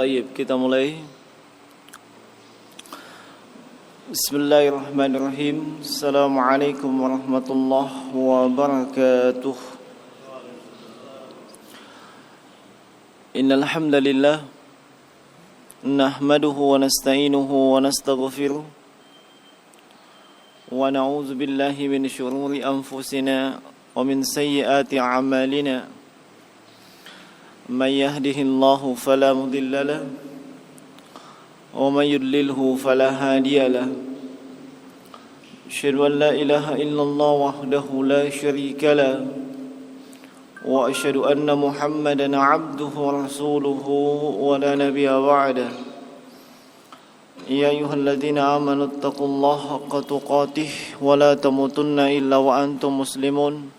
Tayyib, kita mulai. Bismillahirrahmanirrahim. Assalamualaikum warahmatullahi wabarakatuh. Innal hamdalillah nahmaduhu wa nasta'inuhu wa nastaghfiruh wa na'udzu billahi min shururi anfusina wa min sayyiati a'malina. Man yahdihillahu fala mudilla lahu wa man yudlilhu fala hadiya lahu. Asyhadu an la ilaha illallah wahdahu la syarika lahu wa asyhadu anna Muhammadan 'abduhu wa rasuluhu wa la nabiyya ba'dahu. Ya ayyuhalladzina amanu taqullaha haqqa tuqatih wa la tamutunna illa wa antum muslimun.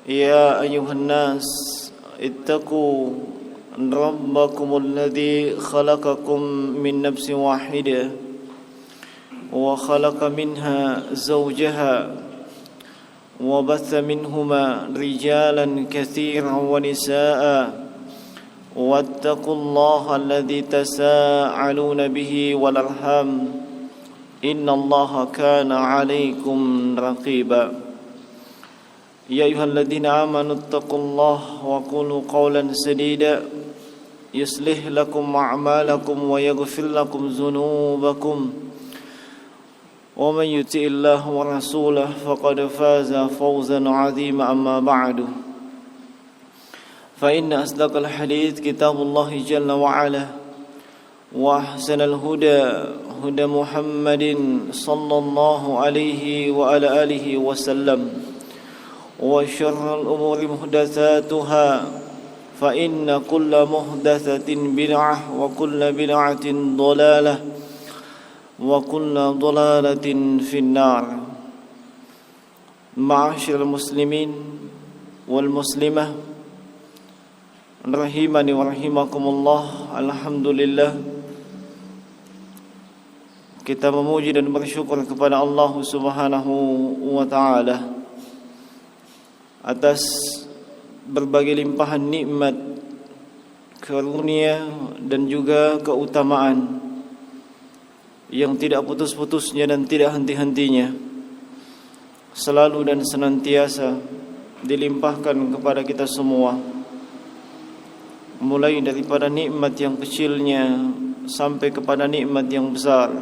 Ya ayyuhan nas اتقوا ربكم الذي خلقكم من نفس واحدة وخلق منها زوجها وبث منهما رجالا كثيرا ونساء واتقوا الله الذي تساءلون به والأرحام إن الله كان عليكم رقيبا. يا أيها الذين آمنوا اتقوا الله وقولوا قولا سديدا يصلح لكم أعمالكم ويغفر لكم ذنوبكم ومن يطع الله ورسوله فقد فاز فوزا عظيما. أما بعد فإن أصدق الحديث كتاب الله جل وعلا وأحسن الهدى هدى محمد صلى الله عليه وعلى آله وسلم وشر الأمور محدثاتها فإن كل محدثة بدعة وكل بدعة ضلالة وكل ضلالة في النار. معاشر المسلمين والمسلمة rahimani wa rahimakumullah. Alhamdulillah, kita memuji dan bersyukur kepada Allah Subhanahu wa ta'ala atas berbagai limpahan nikmat, karunia dan juga keutamaan yang tidak putus-putusnya dan tidak henti-hentinya, selalu dan senantiasa dilimpahkan kepada kita semua, mulai daripada nikmat yang kecilnya sampai kepada nikmat yang besar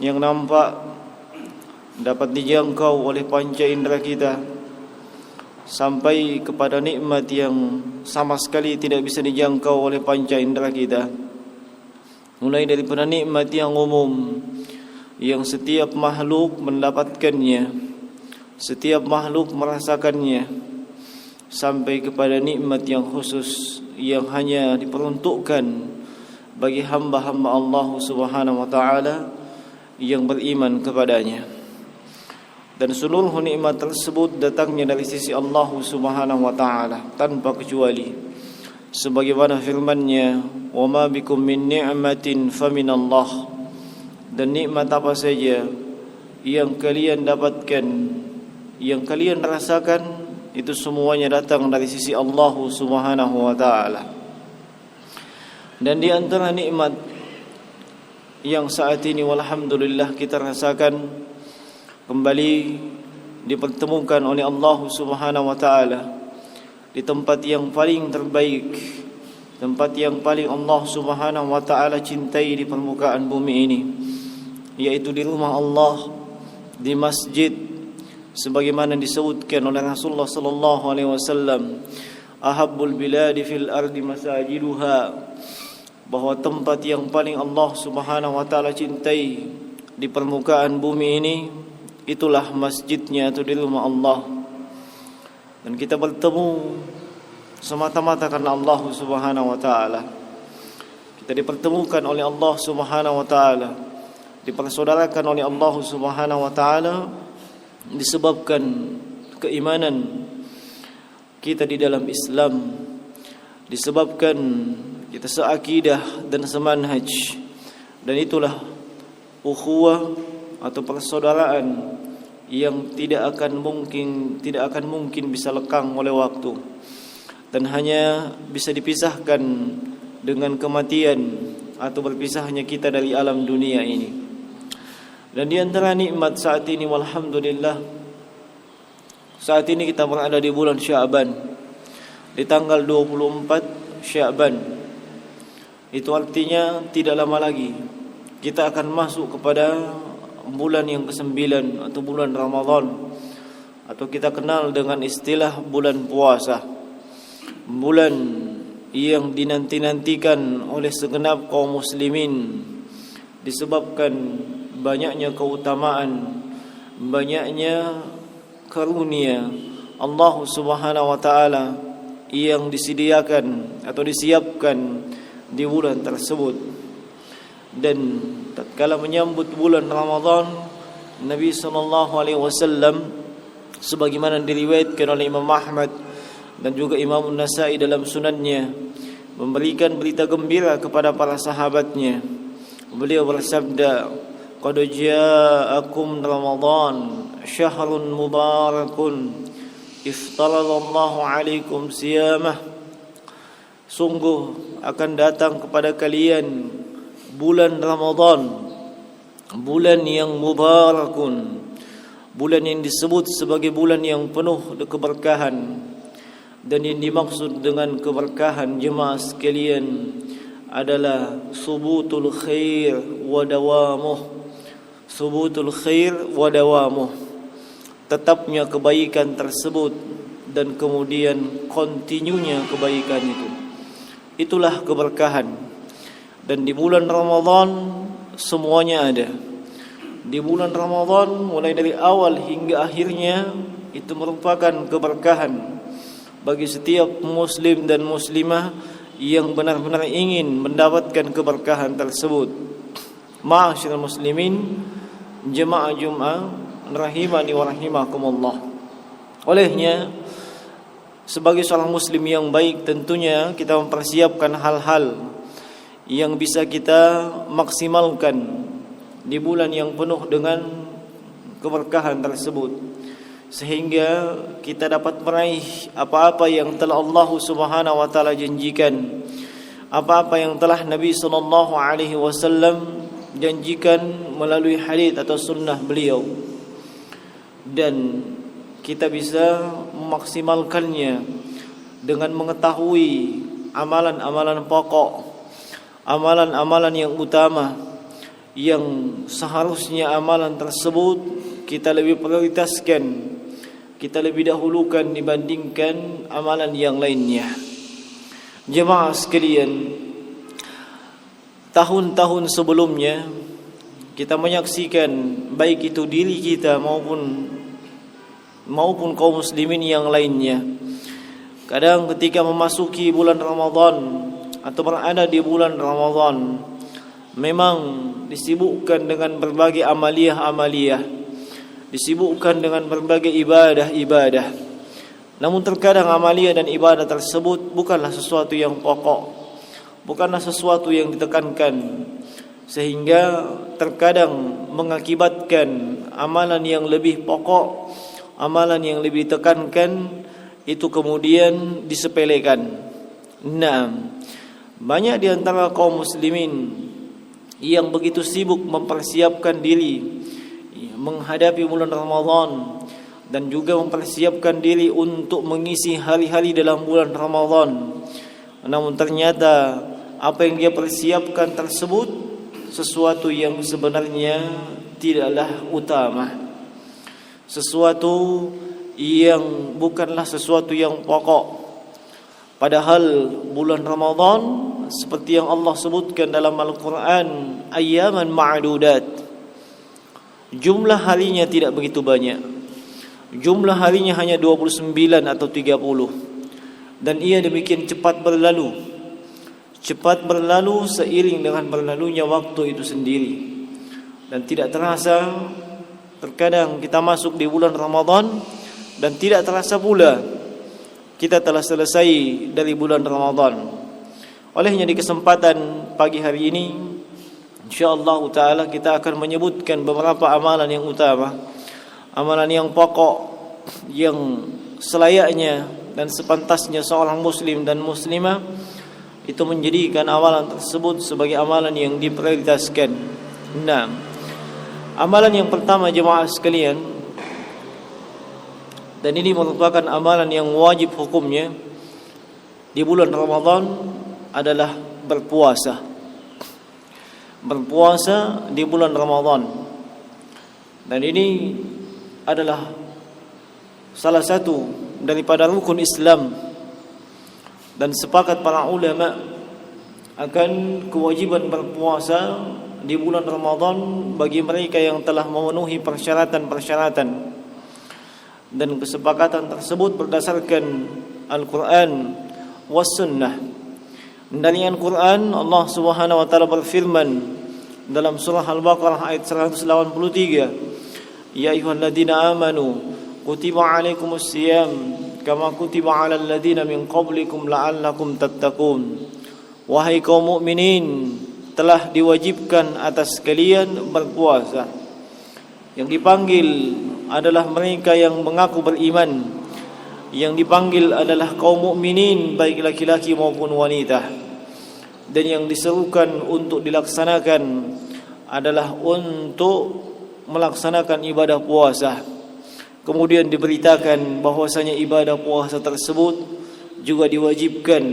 yang nampak dapat dijangkau oleh panca indera kita, sampai kepada nikmat yang sama sekali tidak bisa dijangkau oleh panca indera kita, mulai daripada nikmat yang umum yang setiap makhluk mendapatkannya, setiap makhluk merasakannya, sampai kepada nikmat yang khusus yang hanya diperuntukkan bagi hamba-hamba Allah Subhanahu wa ta'ala yang beriman kepadanya. Dan seluruh nikmat tersebut datangnya dari sisi Allah Subhanahu wa ta'ala tanpa kecuali, sebagaimana firman-Nya, "Wa ma bikum min ni'matin faminallah." Dan nikmat apa saja yang kalian dapatkan, yang kalian rasakan, itu semuanya datang dari sisi Allah Subhanahu wa ta'ala. Dan di antara nikmat yang saat ini walhamdulillah kita rasakan, kembali dipertemukan oleh Allah Subhanahu wa ta'ala di tempat yang paling terbaik, tempat yang paling Allah Subhanahu wa ta'ala cintai di permukaan bumi ini, yaitu di rumah Allah, di masjid, sebagaimana disebutkan oleh Rasulullah sallallahu alaihi wasallam, ahabbul biladi fil ardi masajiduha, bahwa tempat yang paling Allah Subhanahu wa ta'ala cintai di permukaan bumi ini itulah masjidnya, atau di rumah Allah. Dan kita bertemu semata-mata karena Allah Subhanahu wa ta'ala. Kita dipertemukan oleh Allah Subhanahu wa ta'ala, dipersaudarakan oleh Allah Subhanahu wa ta'ala disebabkan keimanan kita di dalam Islam, disebabkan kita seakidah dan semanhaj. Dan itulah ukhuwah atau persaudaraan yang tidak akan mungkin bisa lekang oleh waktu. dan hanya bisa dipisahkan dengan kematian atau berpisahnya kita dari alam dunia ini. Dan di antara nikmat saat ini, walhamdulillah, saat ini kita berada di bulan Sya'ban, di tanggal 24 Sya'ban. Itu artinya tidak lama lagi kita akan masuk kepada bulan yang ke-9 atau bulan Ramadan, atau kita kenal dengan istilah bulan puasa. Bulan yang dinanti-nantikan oleh segenap kaum muslimin disebabkan banyaknya keutamaan, banyaknya karunia Allah Subhanahu wa taala yang disediakan atau disiapkan di bulan tersebut. Dan tatkala menyambut bulan Ramadan, Nabi sallallahu alaihi wasallam sebagaimana diriwayatkan oleh Imam Ahmad dan juga Imam An-Nasa'i dalam sunannya, memberikan berita gembira kepada para sahabatnya. Beliau bersabda, "Qad ja'akum Ramadan, syahrun mubarakun, iftaradallahu alaikum siyamah." Sungguh akan datang kepada kalian bulan Ramadan, bulan yang mubarakun, bulan yang disebut sebagai bulan yang penuh keberkahan. Dan yang dimaksud dengan keberkahan jemaah sekalian adalah subutul khair wa dawamuh. Subutul khair wa dawamuh, tetapnya kebaikan tersebut dan kemudian kontinunya kebaikan itu. Itulah keberkahan. Dan di bulan Ramadan semuanya ada. Di bulan Ramadan mulai dari awal hingga akhirnya itu merupakan keberkahan bagi setiap muslim dan muslimah yang benar-benar ingin mendapatkan keberkahan tersebut. Ma'asyiral muslimin, jemaah Jumat rahimani wa rahimakumullah. Olehnya sebagai seorang muslim yang baik, tentunya kita mempersiapkan hal-hal yang bisa kita maksimalkan di bulan yang penuh dengan keberkahan tersebut, sehingga kita dapat meraih apa-apa yang telah Allah Subhanahu wa taala janjikan, apa-apa yang telah Nabi sallallahu alaihi wasallam janjikan melalui hadis atau sunnah beliau, dan kita bisa memaksimalkannya dengan mengetahui amalan-amalan pokok, amalan-amalan yang utama, yang seharusnya amalan tersebut kita lebih prioritaskan, kita lebih dahulukan dibandingkan amalan yang lainnya. Jemaah sekalian, tahun-tahun sebelumnya kita menyaksikan baik itu diri kita maupun kaum muslimin yang lainnya, kadang ketika memasuki bulan Ramadan atau berada di bulan Ramadan, memang disibukkan dengan berbagai amaliyah-amaliyah, disibukkan dengan berbagai ibadah-ibadah. Namun terkadang amaliyah dan ibadah tersebut bukanlah sesuatu yang pokok, bukanlah sesuatu yang ditekankan, sehingga terkadang mengakibatkan amalan yang lebih pokok, amalan yang lebih ditekankan itu kemudian disepelekan. Banyak di antara kaum muslimin yang begitu sibuk mempersiapkan diri menghadapi bulan Ramadan dan juga mempersiapkan diri untuk mengisi hari-hari dalam bulan Ramadan, namun ternyata apa yang dia persiapkan tersebut sesuatu yang sebenarnya tidaklah utama, sesuatu yang bukanlah sesuatu yang pokok. Padahal bulan Ramadan seperti yang Allah sebutkan dalam Al-Quran, ayyaman ma'dudat, jumlah harinya tidak begitu banyak, jumlah harinya hanya 29 atau 30, dan ia demikian cepat berlalu seiring dengan berlalunya waktu itu sendiri. Dan tidak terasa, terkadang kita masuk di bulan Ramadan dan tidak terasa pula kita telah selesai dari bulan Ramadan. Olehnya di kesempatan pagi hari ini, insyaallah taala kita akan menyebutkan beberapa amalan yang utama, amalan yang pokok, yang selayaknya dan sepantasnya seorang muslim dan muslimah itu menjadikan amalan tersebut sebagai amalan yang diprioritaskan. Nah, amalan yang pertama jemaah sekalian, dan ini merupakan amalan yang wajib hukumnya di bulan Ramadan, adalah berpuasa. Berpuasa di bulan Ramadan. Dan ini adalah salah satu daripada rukun Islam, dan sepakat para ulama akan kewajiban berpuasa di bulan Ramadan bagi mereka yang telah memenuhi persyaratan-persyaratan. Dan kesepakatan tersebut berdasarkan Al-Quran was Sunnah. Dari Al-Quran, Allah Subhanahu wa taala berfirman dalam surah Al-Baqarah ayat 183, "Ya ayyuhalladzina amanu kutiba 'alaikumus shiyam kama kutiba 'alal ladzina min qablikum la'allakum tattaqun." Wahai kaum mukminin, telah diwajibkan atas kalian berpuasa. Yang dipanggil adalah mereka yang mengaku beriman. Yang dipanggil adalah kaum mukminin, baik laki-laki maupun wanita. Dan yang diserukan untuk dilaksanakan adalah untuk melaksanakan ibadah puasa. Kemudian diberitakan bahwasanya ibadah puasa tersebut juga diwajibkan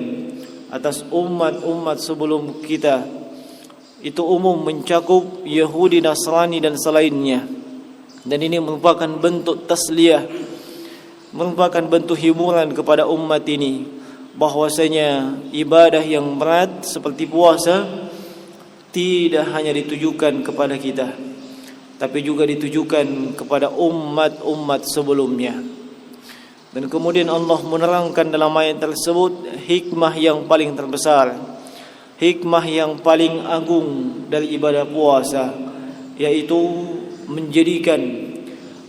atas umat-umat sebelum kita. Itu umum, mencakup Yahudi, Nasrani dan selainnya. Dan ini merupakan bentuk tasliyah, merupakan bentuk hiburan kepada umat ini, bahwasanya ibadah yang berat seperti puasa tidak hanya ditujukan kepada kita, tapi juga ditujukan kepada umat-umat sebelumnya. Dan kemudian Allah menerangkan dalam ayat tersebut hikmah yang paling terbesar, hikmah yang paling agung dari ibadah puasa, yaitu menjadikan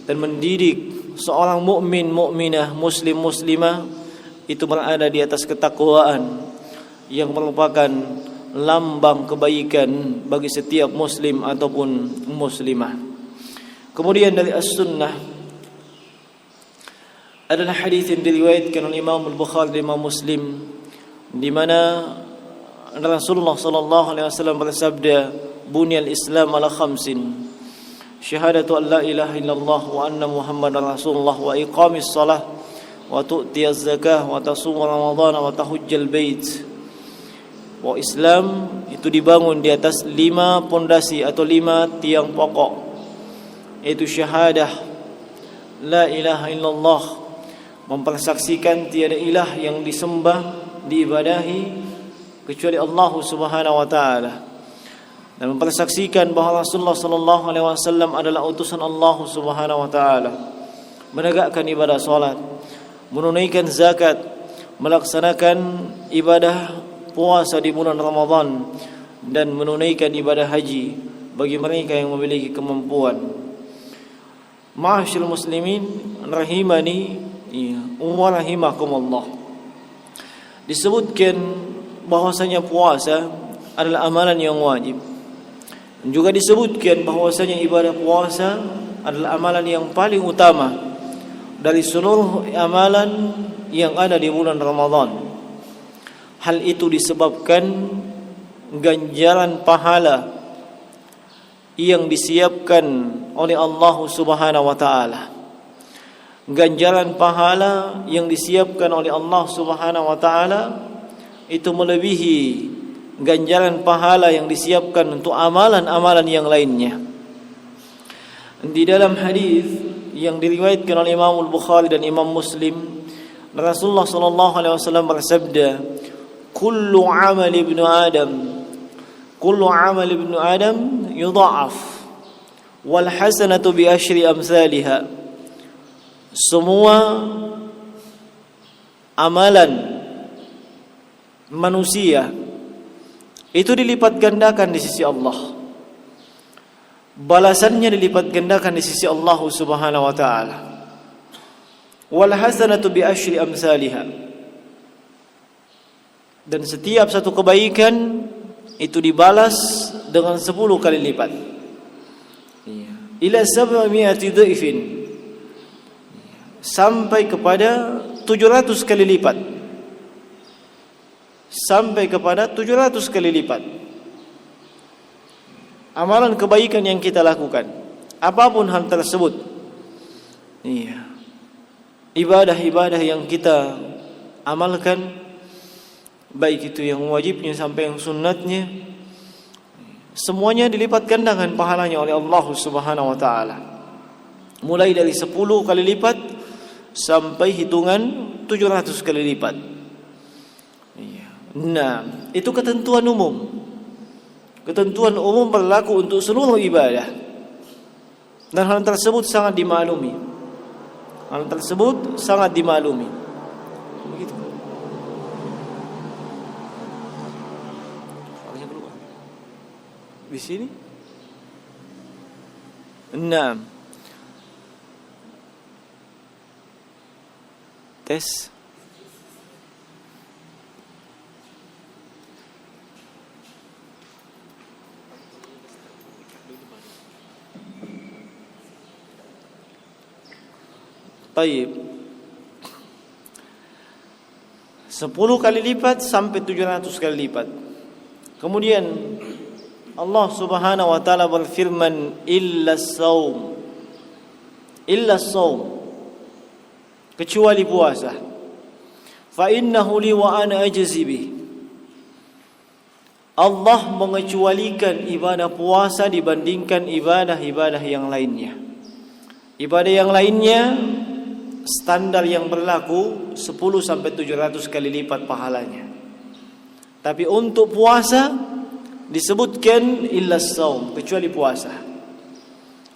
dan mendidik seorang mukmin, mukminah, muslim, muslimah itu berada di atas ketakwaan yang merupakan lambang kebaikan bagi setiap muslim ataupun muslimah. Kemudian dari as-sunnah adalah hadis yang diriwayatkan oleh Imam Al-Bukhari dan Imam Muslim, di mana Rasulullah sallallahu alaihi wasallam bersabda, "Bunyal Islam ala khamsin, syahadatu an la ilaha illallah wa anna Muhammadar Rasulullah wa iqamis shalah wa tu'tiyaz zakah wa tasum Ramadan wa tahujjal bait." Bahwa Islam itu dibangun di atas 5 pondasi atau 5 tiang pokok, yaitu syahadah la ilaha illallah, mempersaksikan tiada ilah yang disembah, diibadahi kecuali Allah Subhanahu wa taala, dan mempersaksikan bahawa Rasulullah sallallahu alaihi wasallam adalah utusan Allah Subhanahu wa taala, menegakkan ibadah salat, menunaikan zakat, melaksanakan ibadah puasa di bulan Ramadan, dan menunaikan ibadah haji bagi mereka yang memiliki kemampuan. Ma'asyiral muslimin rahimani wa rahimakumullah. Disebutkan bahwasanya puasa adalah amalan yang wajib. Dan juga disebutkan bahwasanya ibadah puasa adalah amalan yang paling utama dari seluruh amalan yang ada di bulan Ramadan. Hal itu disebabkan ganjaran pahala yang disiapkan oleh Allah Subhanahu wa taala. Ganjaran pahala yang disiapkan oleh Allah Subhanahu wa taala itu melebihi ganjaran pahala yang disiapkan untuk amalan-amalan yang lainnya. Di dalam hadis yang diriwayatkan oleh Imam Al-Bukhari dan Imam Muslim, Rasulullah sallallahu alaihi wasallam bersabda, "Kullu 'amali ibnu Adam yudha'af wal hasanatu bi asyri amsalha." Semua amalan manusia itu dilipat gandakan di sisi Allah. Balasannya dilipat gandakan di sisi Allah Subhanahu wa taala. Wal hasanatu bi asyri amsalha. Dan setiap satu kebaikan itu dibalas dengan 10 kali lipat. Ila 700 dhaifin, sampai kepada 700 kali lipat. Sampai kepada 700 kali lipat. Amalan kebaikan yang kita lakukan, apapun hal tersebut. Iya. Ibadah-ibadah yang kita amalkan, baik itu yang wajibnya sampai yang sunnatnya, semuanya dilipat gandakan pahalanya oleh Allah Subhanahu wa taala. Mulai dari 10 kali lipat sampai hitungan 700 kali lipat. Nah, itu ketentuan umum. Ketentuan umum berlaku untuk seluruh ibadah. Dan hal tersebut sangat dimaklumi. Hal tersebut sangat dimaklumi. Begitu. Soalnya keluar. Di sini. Nah. Tes. Baik. 10 kali lipat sampai 700 kali lipat. Kemudian Allah Subhanahu wa taala berfirman, illa shaum. Illa shaum. Kecuali puasa. Fa innahu li wa ana ajzi bih. Allah mengecualikan ibadah puasa dibandingkan ibadah-ibadah yang lainnya. Ibadah yang lainnya standar yang berlaku 10 sampai 700 kali lipat pahalanya. Tapi untuk puasa disebutkan illa shaum, kecuali puasa.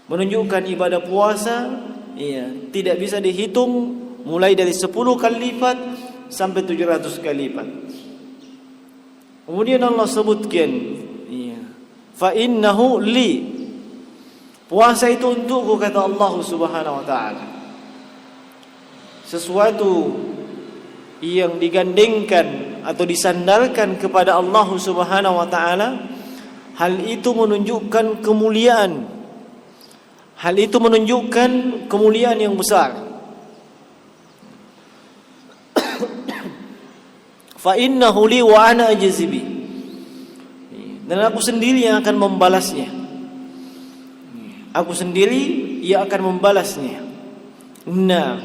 Menunjukkan ibadah puasa tidak bisa dihitung mulai dari 10 kali lipat sampai 700 kali lipat. Kemudian Allah sebutkan fa innahu li. Puasa itu untukku, kata Allah Subhanahu wa taala. Sesuatu yang digandengkan atau disandarkan kepada Allah Subhanahu wa taala, hal itu menunjukkan kemuliaan. Hal itu menunjukkan kemuliaan yang besar. Fa innahu li wa ana ajzi bi. Dan aku sendiri yang akan membalasnya. Aku sendiri yang akan membalasnya. Nah,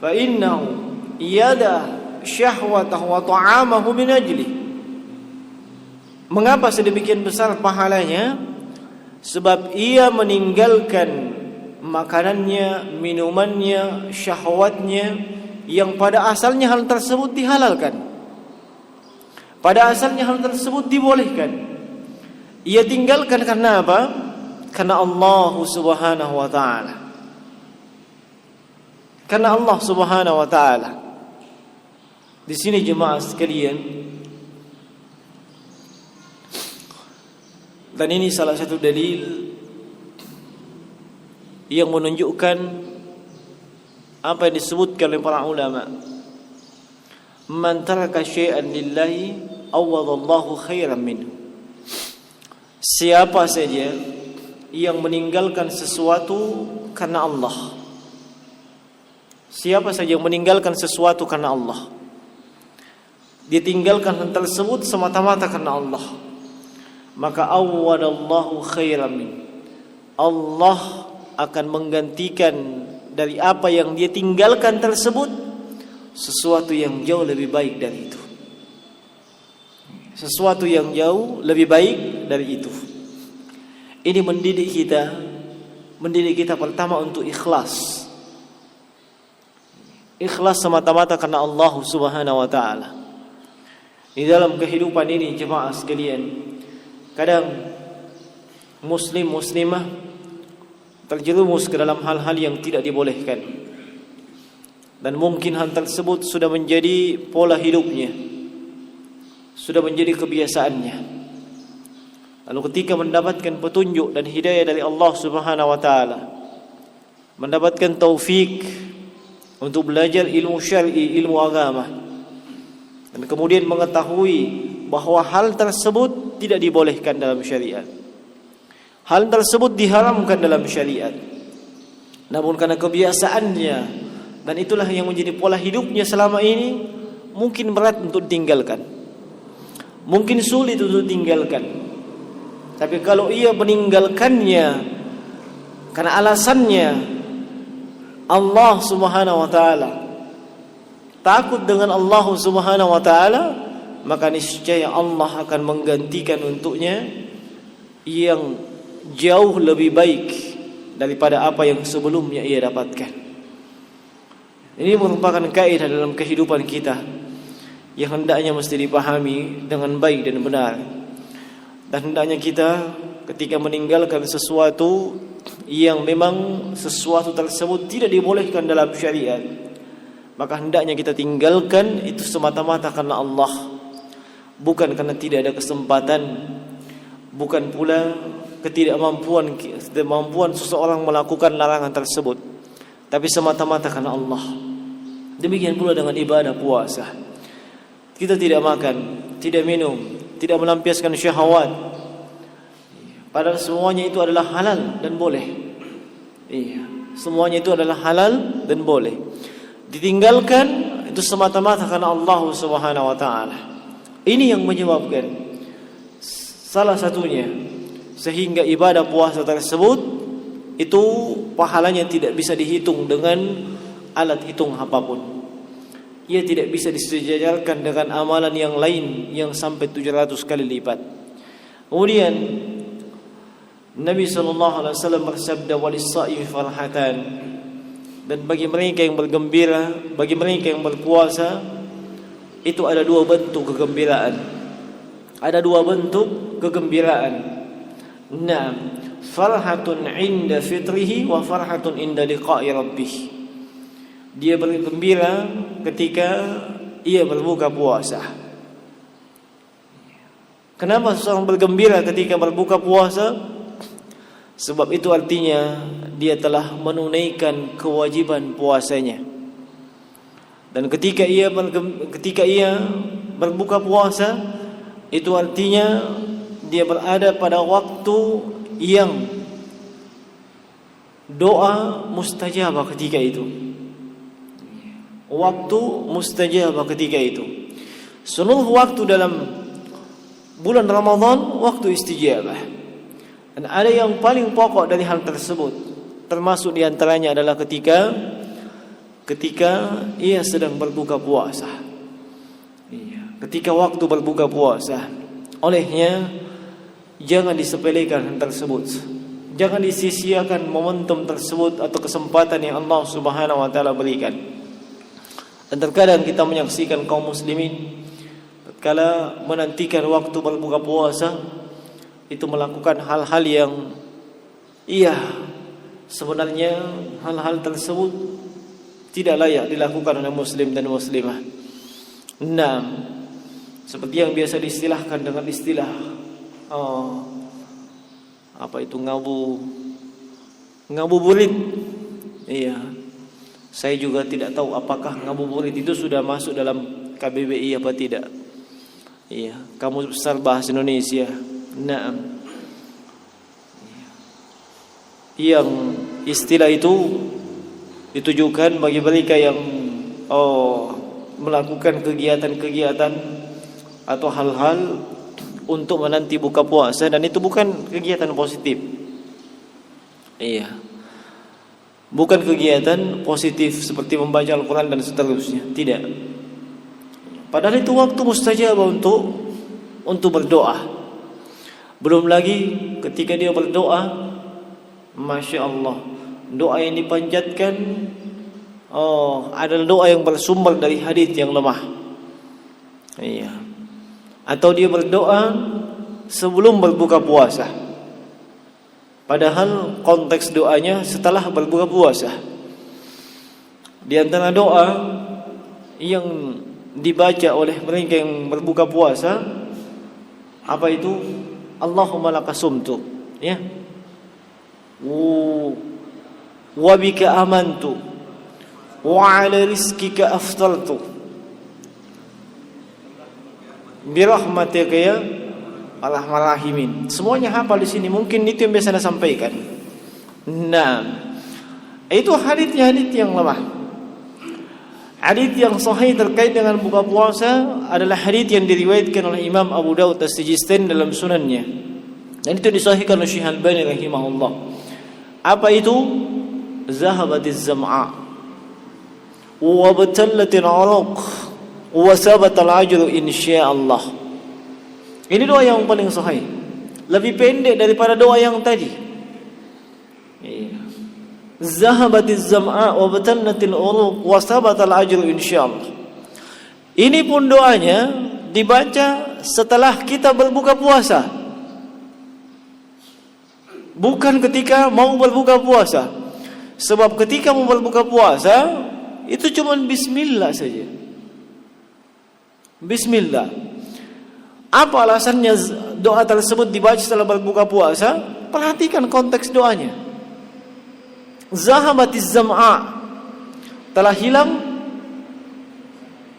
fa innahu yada syahwatahu wa ta'amahu min ajli. Mengapa sedemikian besar pahalanya? Sebab ia meninggalkan makanannya, minumannya, syahwatnya yang pada asalnya hal tersebut dihalalkan. Pada asalnya hal tersebut dibolehkan. Ia tinggalkan karena apa? Karena Allah Subhanahu wa taala. Karena Allah Subhanahu wa taala. Di sini jemaah sekalian, dan ini salah satu dalil yang menunjukkan apa yang disebutkan oleh para ulama. Man taraka syai'an lillahi awwadallahu khairan minhu. Siapa saja yang meninggalkan sesuatu karena Allah. Siapa saja yang meninggalkan sesuatu karena Allah, dia tinggalkan hal tersebut semata-mata karena Allah, maka awwadallahu khairan min. Allah akan menggantikan dari apa yang dia tinggalkan tersebut sesuatu yang jauh lebih baik dari itu. Sesuatu yang jauh lebih baik dari itu. Ini mendidik kita pertama untuk ikhlas. Ikhlas semata-mata karena Allah Subhanahu wa taala. Di dalam kehidupan ini jemaah sekalian, kadang muslim-muslimah terjerumus ke dalam hal-hal yang tidak dibolehkan. Dan mungkin hal tersebut sudah menjadi pola hidupnya, sudah menjadi kebiasaannya. Lalu ketika mendapatkan petunjuk dan hidayah dari Allah Subhanahu wa taala, mendapatkan taufik untuk belajar ilmu syar'i, ilmu agama, dan kemudian mengetahui bahwa hal tersebut tidak dibolehkan dalam syariat, hal tersebut diharamkan dalam syariat, namun karena kebiasaannya dan itulah yang menjadi pola hidupnya selama ini, mungkin berat untuk ditinggalkan, mungkin sulit untuk ditinggalkan. Tapi kalau ia meninggalkannya karena alasannya Allah Subhanahu wa taala, takut dengan Allah Subhanahu wa taala, maka niscaya Allah akan menggantikan untuknya yang jauh lebih baik daripada apa yang sebelumnya ia dapatkan. Ini merupakan kaidah dalam kehidupan kita yang hendaknya mesti dipahami dengan baik dan benar. Dan hendaknya kita ketika meninggalkan sesuatu yang memang sesuatu tersebut tidak dibolehkan dalam syariat, maka hendaknya kita tinggalkan itu semata-mata karena Allah, bukan karena tidak ada kesempatan, bukan pula ketidakmampuan seseorang melakukan larangan tersebut, tapi semata-mata karena Allah. Demikian pula dengan ibadah puasa. Kita tidak makan, tidak minum, tidak melampiaskan syahwat, padahal semuanya itu adalah halal dan boleh. Iya, semuanya itu adalah halal dan boleh. Ditinggalkan itu semata-mata karena Allah Subhanahu wa taala. Ini yang menyebabkan salah satunya sehingga ibadah puasa tersebut itu pahalanya tidak bisa dihitung dengan alat hitung apapun. Ia tidak bisa disejajarkan dengan amalan yang lain yang sampai 700 kali lipat. Kemudian Nabi SAW bersabda, walis-shaimi farhatan, dan bagi mereka yang bergembira, bagi mereka yang berpuasa, itu ada dua bentuk kegembiraan. Ada dua bentuk kegembiraan. Naam, farhatun inda fitrihi wa farhatun inda liqa'i rabbih. Dia bergembira ketika ia berbuka puasa. Kenapa seorang bergembira ketika berbuka puasa? Sebab itu artinya dia telah menunaikan kewajiban puasanya. Dan ketika ia berbuka puasa, itu artinya dia berada pada waktu yang doa mustajabah ketika itu. Waktu mustajabah ketika itu. Seluruh waktu dalam bulan Ramadan waktu istijabah. Dan ada yang paling pokok dari hal tersebut, termasuk diantaranya adalah ketika ia sedang berbuka puasa. Ketika waktu berbuka puasa. Olehnya jangan disepelekan hal tersebut. Jangan disia-siakan momentum tersebut atau kesempatan yang Allah Subhanahu wa taala berikan. Dan terkadang kita menyaksikan kaum muslimin tatkala menantikan waktu berbuka puasa itu melakukan hal-hal yang sebenarnya hal-hal tersebut tidak layak dilakukan oleh muslim dan muslimah. Nah, seperti yang biasa diistilahkan dengan istilah ngabuburit. Iya. Saya juga tidak tahu apakah ngabuburit itu sudah masuk dalam KBBI apa tidak. Iya, Kamus Besar Bahasa Indonesia. Naam. Yang istilah itu ditujukan bagi mereka yang melakukan kegiatan-kegiatan atau hal-hal untuk menanti buka puasa, dan itu bukan kegiatan positif. Iya. Bukan kegiatan positif seperti membaca Al-Quran dan seterusnya. Tidak. Padahal itu waktu mustajabah untuk berdoa. Belum lagi ketika dia berdoa, Masya Allah, doa yang dipanjatkan adalah doa yang bersumber dari hadits yang lemah. Iya. Atau dia berdoa sebelum berbuka puasa, padahal konteks doanya setelah berbuka puasa. Di antara doa yang dibaca oleh mereka yang berbuka puasa, apa itu? Allahumma lakasumtu, ya. Wa bika amantu wa ala rizkika aftaltu birahmatika ya arhamar rahimin. Semuanya hafal di sini. Mungkin itu yang biasa saya sampaikan. Nah, itu hadits yang lemah. Hadits yang sahih terkait dengan buka puasa adalah hadits yang diriwayatkan oleh Imam Abu Dawud As-Sijistani dalam sunannya, dan itu disahihkan oleh Syekh Al-Albani rahimahullah. Apa itu? Zahabatiz zam'a wa batallatil 'aruq wa sabatal ajru insyaallah. Ini doa yang paling sahih, lebih pendek daripada doa yang tadi. Zahabatiz zam'a wa batallatil 'uruq wa sabatal ajru insyaallah. Ini pun doanya dibaca setelah kita berbuka puasa, bukan ketika mau berbuka puasa. Sebab ketika mau berbuka puasa itu cuma bismillah saja. Bismillah. Apa alasannya doa tersebut dibaca setelah berbuka puasa? Perhatikan konteks doanya. Zahabatiz zam'a, telah hilang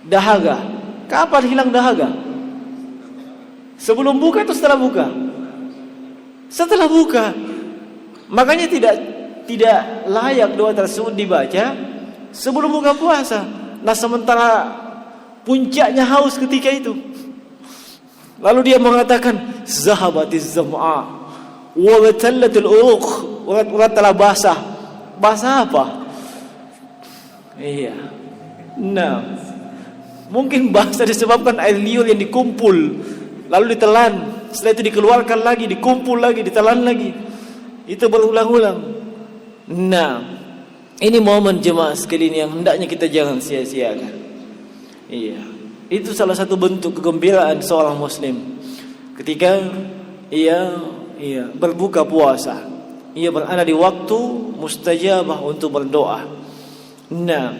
dahaga. Kapan hilang dahaga? Sebelum buka atau setelah buka? Setelah buka. Makanya tidak layak doa tersebut dibaca sebelum buka puasa. Nah, sementara puncaknya haus ketika itu, lalu dia mengatakan zahabatiz zam'a wa batallatil uruq, urat telah basah. Basah apa? Iya. Nah, mungkin basah disebabkan air liur yang dikumpul lalu ditelan, setelah itu dikeluarkan lagi, dikumpul lagi, ditelan lagi. Itu berulang-ulang. Nah, ini momen jemaah sekalian yang hendaknya kita jangan sia-siakan. Iya. Itu salah satu bentuk kegembiraan seorang muslim ketika ia berbuka puasa. Ia berada di waktu mustajabah untuk berdoa. Nah,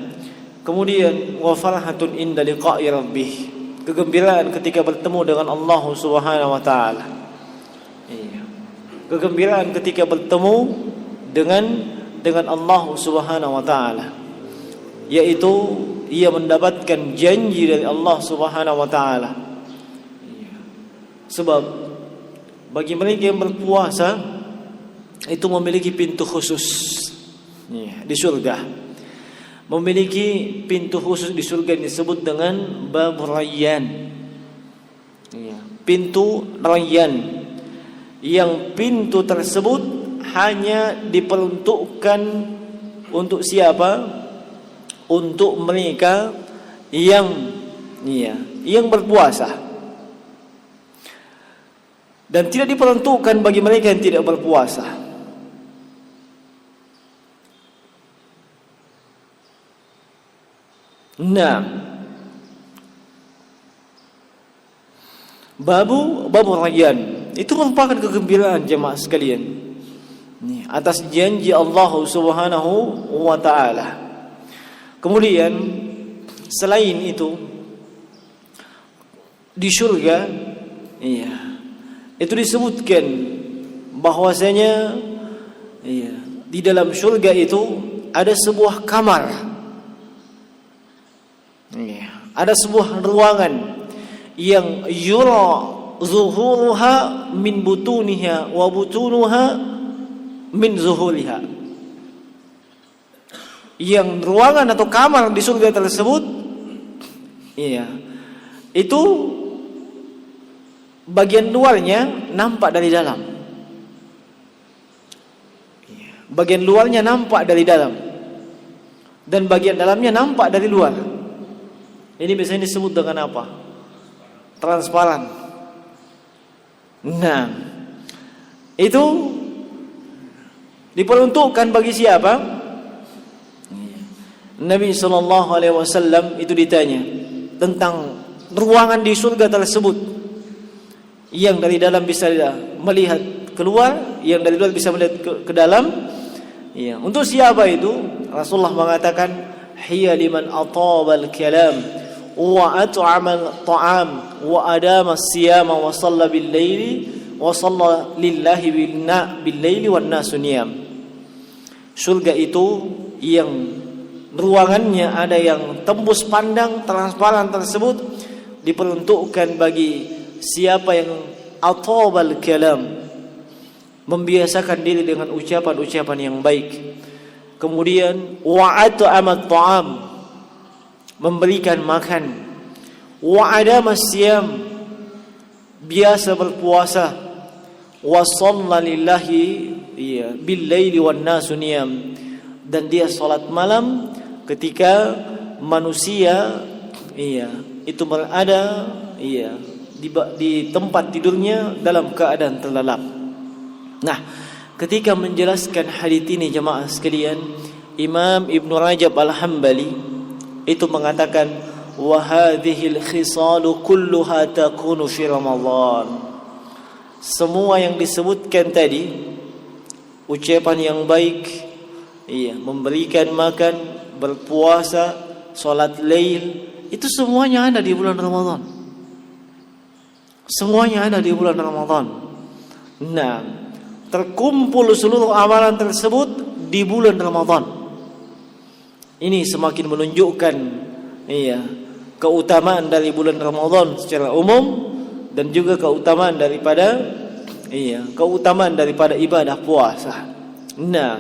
kemudian wa farhatun inda liqa'i rabbih, kegembiraan ketika bertemu dengan Allah Subhanahu wa taala. Iya. Kegembiraan ketika bertemu dengan Allah Subhanahu wa taala, yaitu ia mendapatkan janji dari Allah Subhanahu wa taala. Iya. Sebab bagi mereka yang berpuasa itu memiliki pintu khusus di surga. Memiliki pintu khusus di surga yang disebut dengan Bab Rayyan. Pintu Rayyan, yang pintu tersebut hanya diperuntukkan untuk siapa? Untuk mereka yang berpuasa, dan tidak diperuntukkan bagi mereka yang tidak berpuasa. Nah, Babu Rayyan itu merupakan kegembiraan jemaah sekalian atas janji Allah Subhanahu wa taala. Kemudian selain itu di surga itu disebutkan bahwasanya di dalam surga itu ada sebuah kamar. Ada sebuah ruangan yang yura zuhuruha min butuniha wa butunuha min zuhuriha. Yang ruangan atau kamar di surga tersebut itu bagian luarnya nampak dari dalam. Bagian luarnya nampak dari dalam, dan bagian dalamnya nampak dari luar. Ini biasanya disebut dengan apa? Transparan. Nah, itu diperuntukkan bagi siapa? Nabi SAW itu ditanya tentang ruangan di surga tersebut, yang dari dalam bisa melihat keluar, yang dari luar bisa melihat ke dalam. Untuk siapa itu? Rasulullah mengatakan, hiya liman ataba al-kalam wa at'ama al-ta'am wa adama as-siyama wa shalla bil-laili wa shalla lillahi bil-laili wan nasu niyam. Surga itu yang ruangannya ada yang tembus pandang, transparan tersebut diperuntukkan bagi siapa yang ataba al-kalam, membiasakan diri dengan ucapan-ucapan yang baik. Kemudian wa at'ama at-ta'am, memberikan makan. Wa adama siyam, biasa berpuasa. Wa shalla lillahi bil laili wan nasu niyam, dan dia salat malam ketika manusia itu berada di tempat tidurnya dalam keadaan terlelap. Nah, ketika menjelaskan hadits ini jemaah sekalian, Imam Ibnu Rajab Al-Hambali itu mengatakan wa hadhil khisalu kulluha takunu fi Ramadan. Semua yang disebutkan tadi, ucapan yang baik, memberikan makan, berpuasa, salat lail, itu semuanya ada di bulan Ramadan. Semuanya ada di bulan Ramadan. Nah, terkumpul seluruh amalan tersebut di bulan Ramadan. Ini semakin menunjukkan keutamaan dari bulan Ramadan secara umum, dan juga keutamaan daripada ibadah puasa. Nah,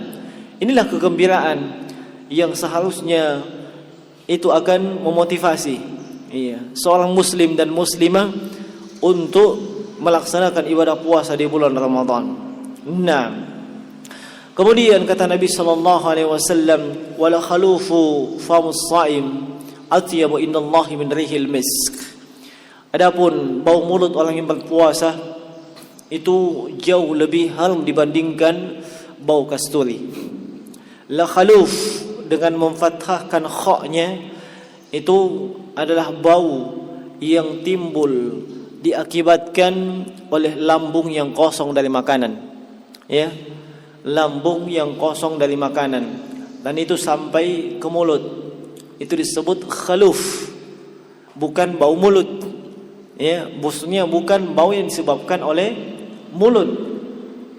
inilah kegembiraan yang seharusnya itu akan memotivasi seorang muslim dan muslimah untuk melaksanakan ibadah puasa di bulan Ramadan. Nah, kemudian kata Nabi sallallahu alaihi wasallam, wala khalufu famus shaim atyabu innallahi min rihil misk. Adapun bau mulut orang yang berpuasa itu jauh lebih harum dibandingkan bau kasturi. La khaluf dengan memfathahkan kha-nya itu adalah bau yang timbul diakibatkan oleh lambung yang kosong dari makanan. Lambung yang kosong dari makanan, dan itu sampai ke mulut. Itu disebut khaluf, bukan bau mulut. Maksudnya bukan bau yang disebabkan oleh mulut,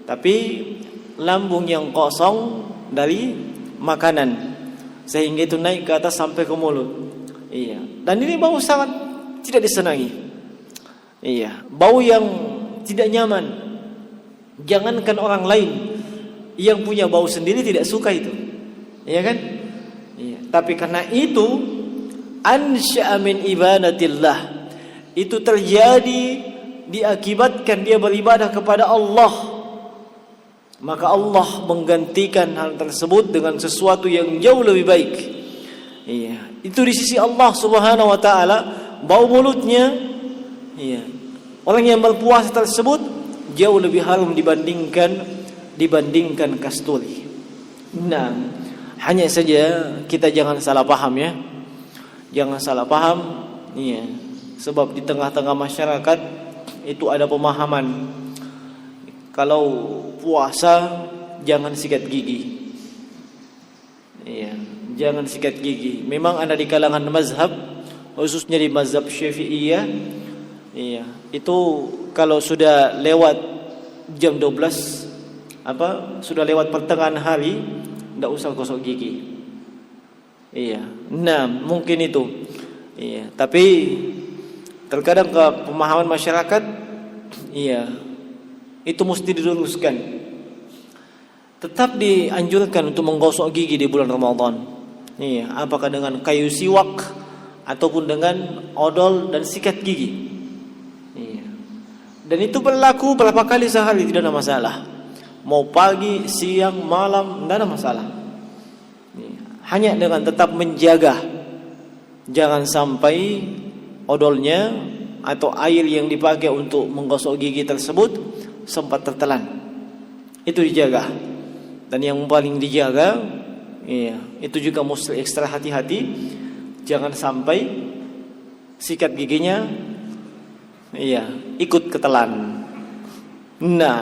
tapi lambung yang kosong dari makanan sehingga itu naik ke atas sampai ke mulut. Dan ini bau sangat tidak disenangi. Bau yang tidak nyaman. Jangankan orang lain, yang punya bau sendiri tidak suka itu. Kan? Tapi karena itu ansya'a min ibadatillah, itu terjadi diakibatkan dia beribadah kepada Allah, maka Allah menggantikan hal tersebut dengan sesuatu yang jauh lebih baik. Itu di sisi Allah Subhanahu wa taala. Bau mulutnya orang yang berpuasa tersebut jauh lebih harum dibandingkan kasturi. Nah, hanya saja kita jangan salah paham Jangan salah paham. Sebab di tengah-tengah masyarakat itu ada pemahaman kalau puasa jangan sikat gigi. Jangan sikat gigi. Memang ada di kalangan mazhab, khususnya di mazhab Syafi'iyah, itu kalau sudah lewat jam 12 sudah lewat pertengahan hari, tidak usah gosok gigi. Nah, mungkin itu. Tapi terkadang ke pemahaman masyarakat, itu mesti diluruskan. Tetap dianjurkan untuk menggosok gigi di bulan Ramadan. Apakah dengan kayu siwak ataupun dengan odol dan sikat gigi. Dan itu berlaku berapa kali sehari, tidak ada masalah. Mau pagi, siang, malam, tidak ada masalah. Hanya dengan tetap menjaga, jangan sampai odolnya atau air yang dipakai untuk menggosok gigi tersebut sempat tertelan. Itu dijaga. Dan yang paling dijaga, itu juga mesti ekstra hati-hati, jangan sampai sikat giginya ikut ketelan. Nah,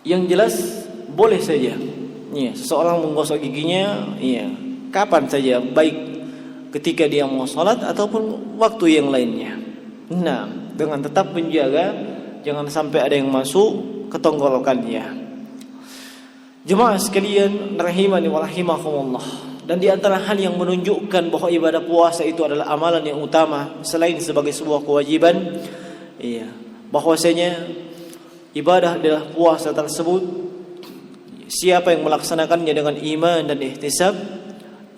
yang jelas boleh saja seseorang menggosok giginya kapan saja, baik ketika dia mau sholat ataupun waktu yang lainnya. Nah, dengan tetap menjaga jangan sampai ada yang masuk ke tenggorokannya. Jemaah sekalian rahimani wa rahimakumullah. Dan di antara hal yang menunjukkan bahwa ibadah puasa itu adalah amalan yang utama selain sebagai sebuah kewajiban, bahwasanya ibadah adalah puasa tersebut, siapa yang melaksanakannya dengan iman dan ihtisab,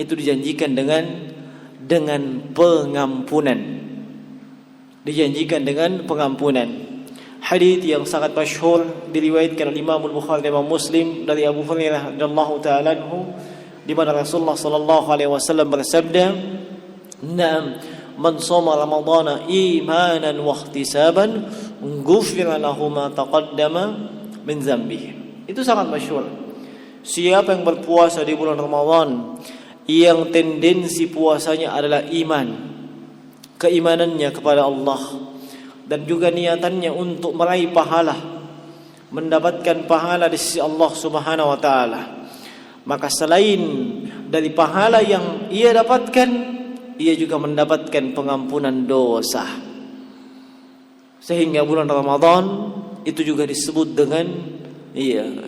itu dijanjikan dengan dengan pengampunan. Dijanjikan dengan pengampunan. Hadits yang sangat masyhur diriwayatkan oleh Imam Al-Bukhari dan Imam Muslim dari Abu Hurairah radhiyallahu taala anhu, di mana Rasulullah sallallahu alaihi wasallam bersabda, "Na'am, man shoma ramadhana imanan wa ihtisaban, ghufira lahu ma taqaddama min dzambihi." Itu sangat masyhur. Siapa yang berpuasa di bulan Ramadan yang tendensi puasanya adalah iman, keimanannya kepada Allah, dan juga niatannya untuk meraih pahala, mendapatkan pahala di sisi Allah Subhanahu wa taala, maka selain dari pahala yang ia dapatkan, ia juga mendapatkan pengampunan dosa. Sehingga bulan Ramadan itu juga disebut dengan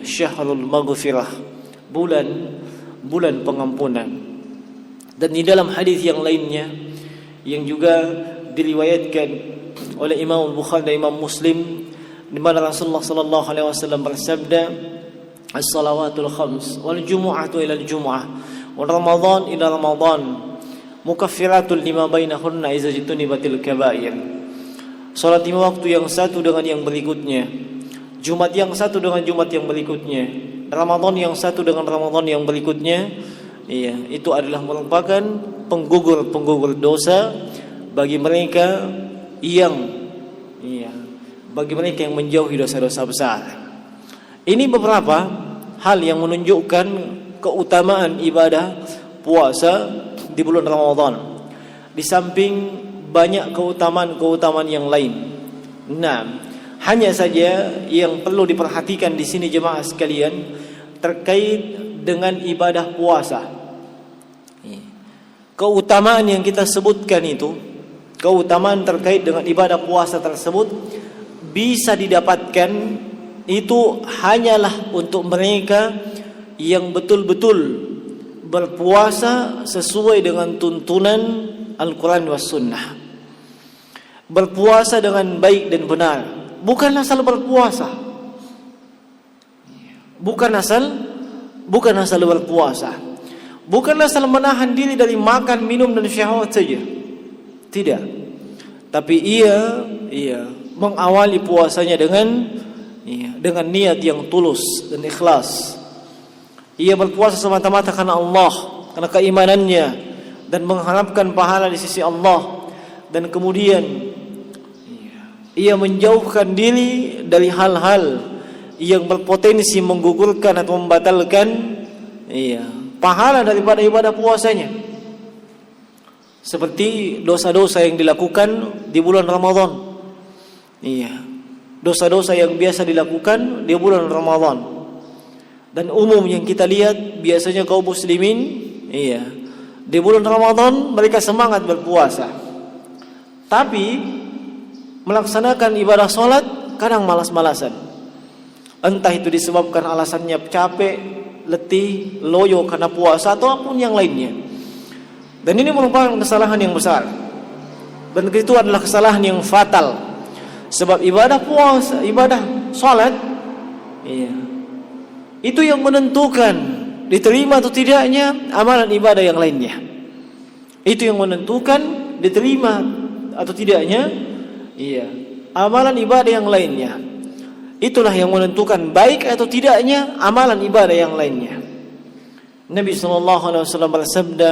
syahrul maghfirah, bulan pengampunan. Dan di dalam hadis yang lainnya yang juga diriwayatkan oleh Imam Bukhari dan Imam Muslim, di mana Rasulullah sallallahu alaihi wasallam bersabda, "As-salawatul khams wal jumu'atu ila al-jumu'ah wa Ramadan ila Ramadan mukaffiratun lima bainahunna idza jitunibatil kaba'ir." Salat 5 waktu yang satu dengan yang berikutnya, Jumat yang satu dengan Jumat yang berikutnya, Ramadan yang satu dengan Ramadan yang berikutnya, itu adalah merupakan penggugur dosa bagi mereka yang menjauhi dosa-dosa besar. Ini beberapa hal yang menunjukkan keutamaan ibadah puasa di bulan Ramadan, di samping banyak keutamaan yang lain. Nah, hanya saja yang perlu diperhatikan di sini jemaah sekalian terkait dengan ibadah puasa. Keutamaan yang kita sebutkan itu, keutamaan terkait dengan ibadah puasa tersebut bisa didapatkan itu hanyalah untuk mereka yang betul-betul berpuasa sesuai dengan tuntunan Al-Quran was Sunnah. Berpuasa dengan baik dan benar, bukan asal berpuasa, bukan asal berpuasa, bukan asal menahan diri dari makan, minum dan syahwat saja. Tidak. Tapi ia mengawali puasanya dengan niat yang tulus dan ikhlas. Ia berpuasa semata-mata karena Allah, karena keimanannya, dan mengharapkan pahala di sisi Allah. Dan kemudian ia menjauhkan diri dari hal-hal yang berpotensi menggugurkan atau membatalkan pahala daripada ibadah puasanya, seperti dosa-dosa yang dilakukan di bulan Ramadan. Dosa-dosa yang biasa dilakukan di bulan Ramadan. Dan umum yang kita lihat biasanya kaum muslimin di bulan Ramadan mereka semangat berpuasa, tapi melaksanakan ibadah salat kadang malas-malasan. Entah itu disebabkan alasannya capek, letih, loyo karena puasa ataupun yang lainnya. Dan ini merupakan kesalahan yang besar. Dan itu adalah kesalahan yang fatal. Sebab ibadah puasa, ibadah salat, itu yang menentukan diterima atau tidaknya amalan ibadah yang lainnya. Itu yang menentukan diterima atau tidaknya amalan ibadah yang lainnya. Itulah yang menentukan baik atau tidaknya amalan ibadah yang lainnya. Nabi SAW bersabda,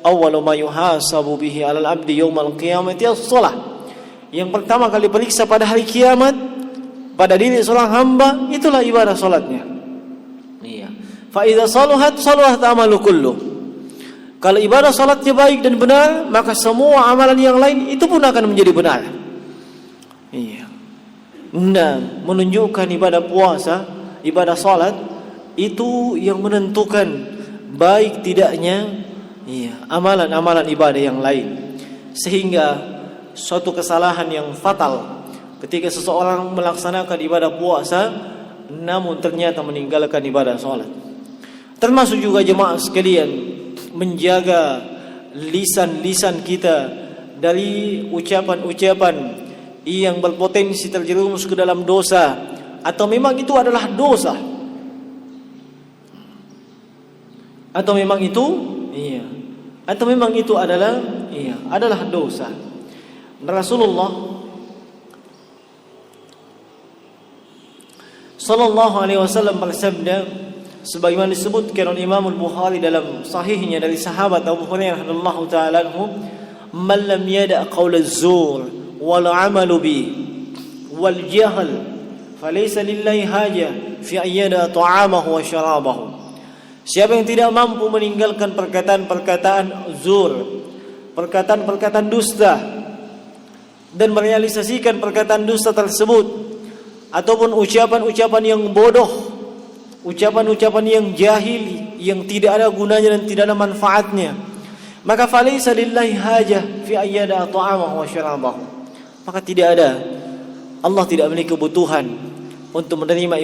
"Awwalu ma yuhasabu bihi 'alal 'abdi yaumal qiyamati as-shalah." Yang pertama kali periksa pada hari kiamat pada diri seorang hamba itulah ibadah salatnya. Fa idza saluhat saluhat amalu kullu. Kalau ibadah salatnya baik dan benar, maka semua amalan yang lain itu pun akan menjadi benar. Nah, menunjukkan ibadah puasa, ibadah salat itu yang menentukan baik tidaknya amalan-amalan ibadah yang lain. Sehingga suatu kesalahan yang fatal ketika seseorang melaksanakan ibadah puasa namun ternyata meninggalkan ibadah salat. Termasuk juga jemaah sekalian menjaga lisan-lisan kita dari ucapan-ucapan yang berpotensi terjerumus ke dalam dosa, atau memang itu adalah dosa, atau memang itu adalah adalah dosa. Rasulullah sallallahu alaihi wasallam bersabda sebagaimana disebutkan oleh Imam Al-Bukhari dalam sahihnya dari sahabat Abu Hurairah radhiyallahu taala anhu, "Man lam yada' qaul az-zur wal 'amalu bi wal jahl falaysa lillahi haja fi an yada' ta'amahu wa syarabahu." Siapa yang tidak mampu meninggalkan perkataan-perkataan zur, perkataan-perkataan dusta, dan merealisasikan perkataan dusta tersebut, ataupun ucapan-ucapan yang bodoh, ucapan-ucapan yang jahili, yang tidak ada gunanya dan tidak ada manfaatnya, maka falaysa lillahi hajah fi ayyada ta'amahu wa syarabahu. Maka tidak ada, Allah tidak memiliki kebutuhan untuk menerima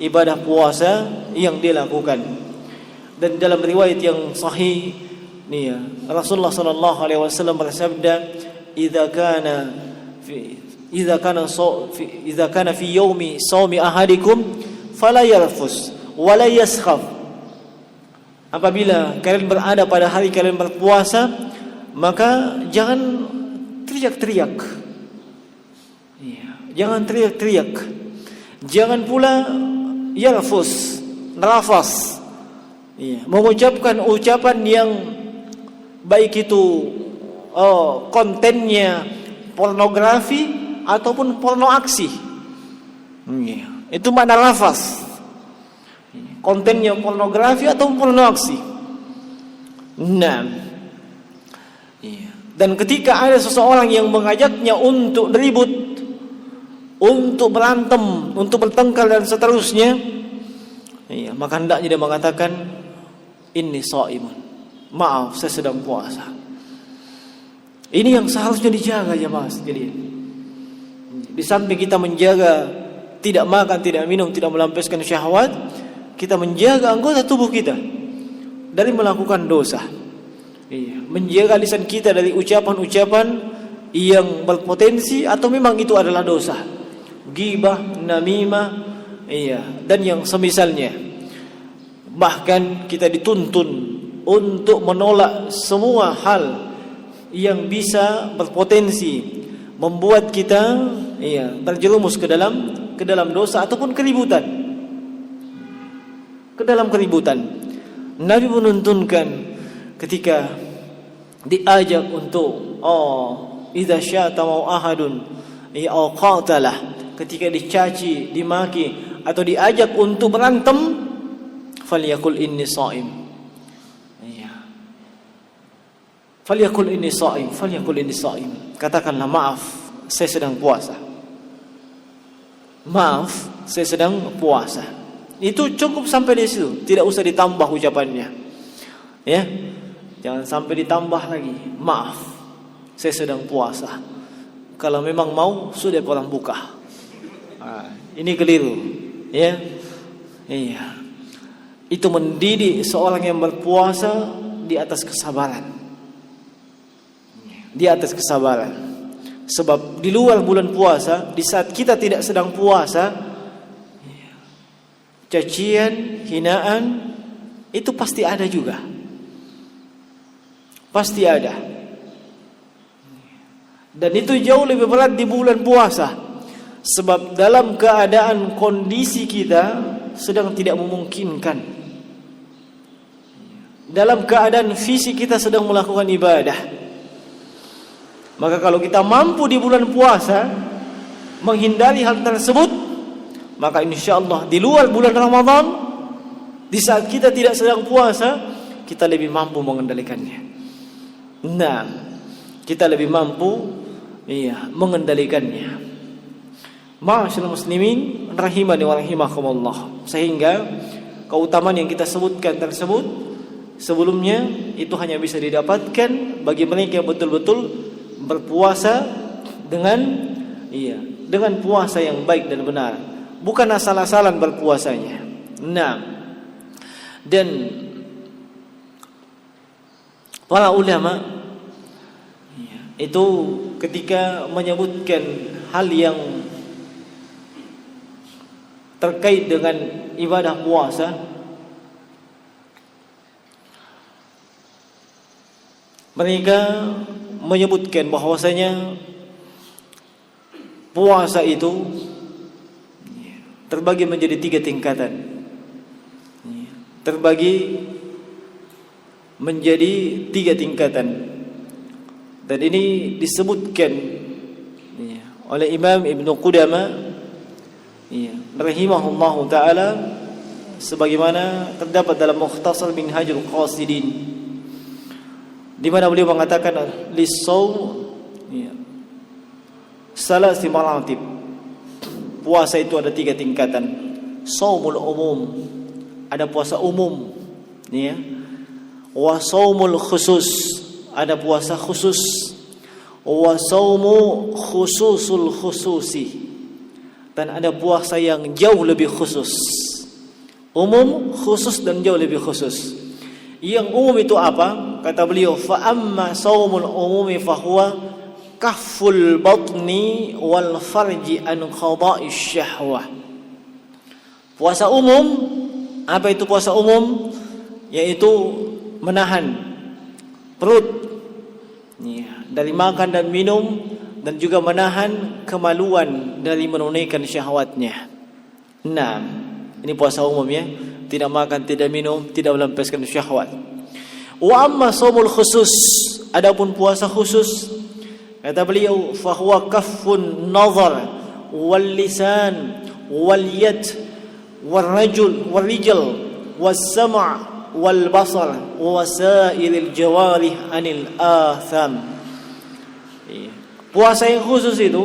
ibadah puasa yang dia lakukan. Dan dalam riwayat yang sahih, Rasulullah sallallahu alaihi wasallam bersabda, "Idza kana fi yaumi shaumi ahadikum fala yarfus wa la yaskhaf." Apabila kalian berada pada hari kalian berpuasa, maka jangan teriak-teriak. Jangan teriak-teriak. Jangan pula yarfus, nafas. Mengucapkan ucapan yang baik itu kontennya pornografi ataupun porno aksi. Itu makna lafaz. Kontennya pornografi atau porno aksi. Dan ketika ada seseorang yang mengajaknya untuk ribut, untuk berantem, untuk bertengkar dan seterusnya, maka hendaknya dia mengatakan, "Inni shaimun." Maaf, saya sedang puasa. Ini yang seharusnya dijaga jemaah sekalian. Di samping kita menjaga tidak makan, tidak minum, tidak melampiaskan syahwat, kita menjaga anggota tubuh kita dari melakukan dosa. Menjaga lisan kita dari ucapan-ucapan yang berpotensi atau memang itu adalah dosa. Ghibah, namimah, dan yang semisalnya. Bahkan kita dituntun untuk menolak semua hal yang bisa berpotensi membuat kita terjerumus ke dalam dosa ataupun keributan. Ke dalam keributan. Nabi menuntunkan ketika diajak untuk idza syatama ahadun au qatalah, ketika dicaci, dimaki atau diajak untuk berantem, falyakul inni shaim. Falyakul inni shaim, falyakul inni shaim. Katakanlah, maaf, saya sedang puasa. Maaf, saya sedang puasa. Itu cukup sampai di situ, tidak usah ditambah ucapannya. Jangan sampai ditambah lagi. Maaf, saya sedang puasa. Kalau memang mau, sudah orang buka. Ini keliru, Itu mendidik seorang yang berpuasa di atas kesabaran. Di atas kesabaran. Sebab di luar bulan puasa, di saat kita tidak sedang puasa, cacian, hinaan itu pasti ada juga. Pasti ada. Dan itu jauh lebih berat di bulan puasa. Sebab dalam keadaan kondisi kita sedang tidak memungkinkan, dalam keadaan fisik kita sedang melakukan ibadah, maka kalau kita mampu di bulan puasa menghindari hal tersebut, maka insya Allah di luar bulan Ramadan, di saat kita tidak sedang puasa, kita lebih mampu mengendalikannya. Kita lebih mampu mengendalikannya. Ma'asyiral muslimin rahimani wa rahimakumullah. Sehingga keutamaan yang kita sebutkan tersebut sebelumnya itu hanya bisa didapatkan bagi mereka yang betul-betul berpuasa dengan puasa yang baik dan benar, bukan asal-asalan berpuasanya. Dan para ulama itu ketika menyebutkan hal yang terkait dengan ibadah puasa, Mereka menyebutkan bahwasanya puasa itu terbagi menjadi 3 tingkatan. Terbagi menjadi 3 tingkatan. Dan ini disebutkan oleh Imam Ibn Qudamah rahimahullahu ta'ala sebagaimana terdapat dalam Mukhtasar Minhajul Qasidin, di mana beliau mengatakan lis-shaum salasi maratib. Puasa itu ada 3 tingkatan. Shaumul umum, ada puasa umum, wa shaumul khusus, ada puasa khusus, wa shaumu khususul khususi, dan ada puasa yang jauh lebih khusus. Umum, khusus, dan jauh lebih khusus. Yang umum itu apa? Kata beliau, fa amma shaumul umumi fa huwa kafful batni wal farji an qada'ish syahwah. Puasa umum, apa itu puasa umum? Yaitu menahan perut dari makan dan minum, dan juga menahan kemaluan dari menunaikan syahwatnya. Nah, ini puasa umum ya, tidak makan, tidak minum, tidak melampiaskan syahwat. Wa amma shaumul khusus, adapun puasa khusus, kata beliau, fa huwa kaffun nazar wal lisan wal yad wal rajul wal rijal was sam' wal basar wa wasailil jawarih anil atham. Puasa yang khusus itu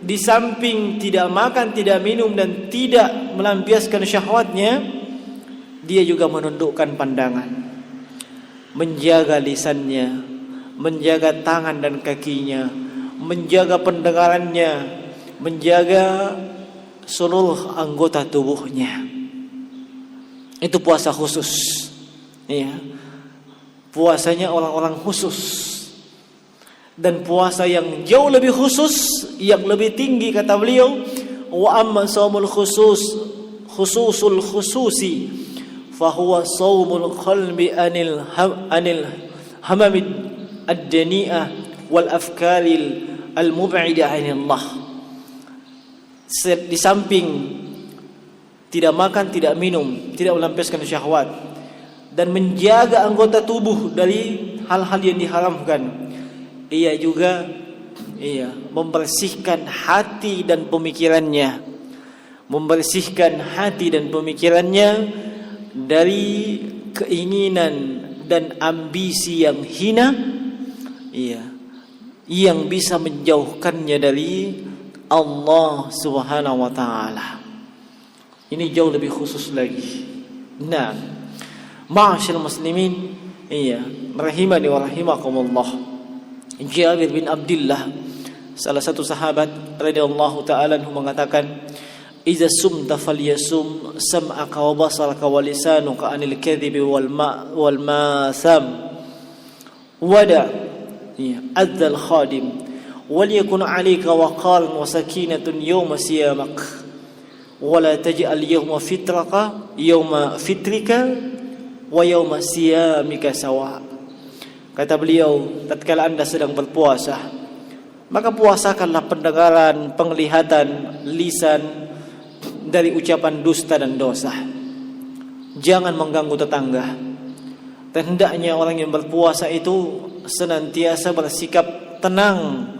di samping tidak makan, tidak minum, dan tidak melampiaskan syahwatnya, dia juga menundukkan pandangan, menjaga lisannya, menjaga tangan dan kakinya, menjaga pendengarannya, menjaga seluruh anggota tubuhnya. Itu puasa khusus. Puasanya orang-orang khusus. Dan puasa yang jauh lebih khusus, yang lebih tinggi, kata beliau, wa amma shaumul khususul khususi fa huwa shaumul qalbi anil hamamid ad-dani'ah wal afkaril al-mub'idah 'anillah. Di samping tidak makan, tidak minum, tidak melampiaskan syahwat, dan menjaga anggota tubuh dari hal-hal yang diharamkan, ia juga membersihkan hati dan pemikirannya, dari keinginan dan ambisi yang hina, yang bisa menjauhkannya dari Allah Subhanahu wa taala. Ini jauh lebih khusus lagi. Nah, ma'asyiral muslimin, rahimani wa rahimakumullah. Jabir bin Abdullah, salah satu sahabat radhiyallahu ta'ala anhu, mengatakan, "Idza sumta falyasum sam'aka wa basaraka wa lisanuka 'anil kadhibi wal masam wada adzal khadim wal yakun 'alayka waqarun wa sakinatun yawma siyamak wa la taj'al yawma fitrika wa yawma siyamika sawa." Kata beliau, tatkala Anda sedang berpuasa, maka puasakanlah pendengaran, penglihatan, lisan dari ucapan dusta dan dosa. Jangan mengganggu tetangga. Dan hendaknya orang yang berpuasa itu senantiasa bersikap tenang,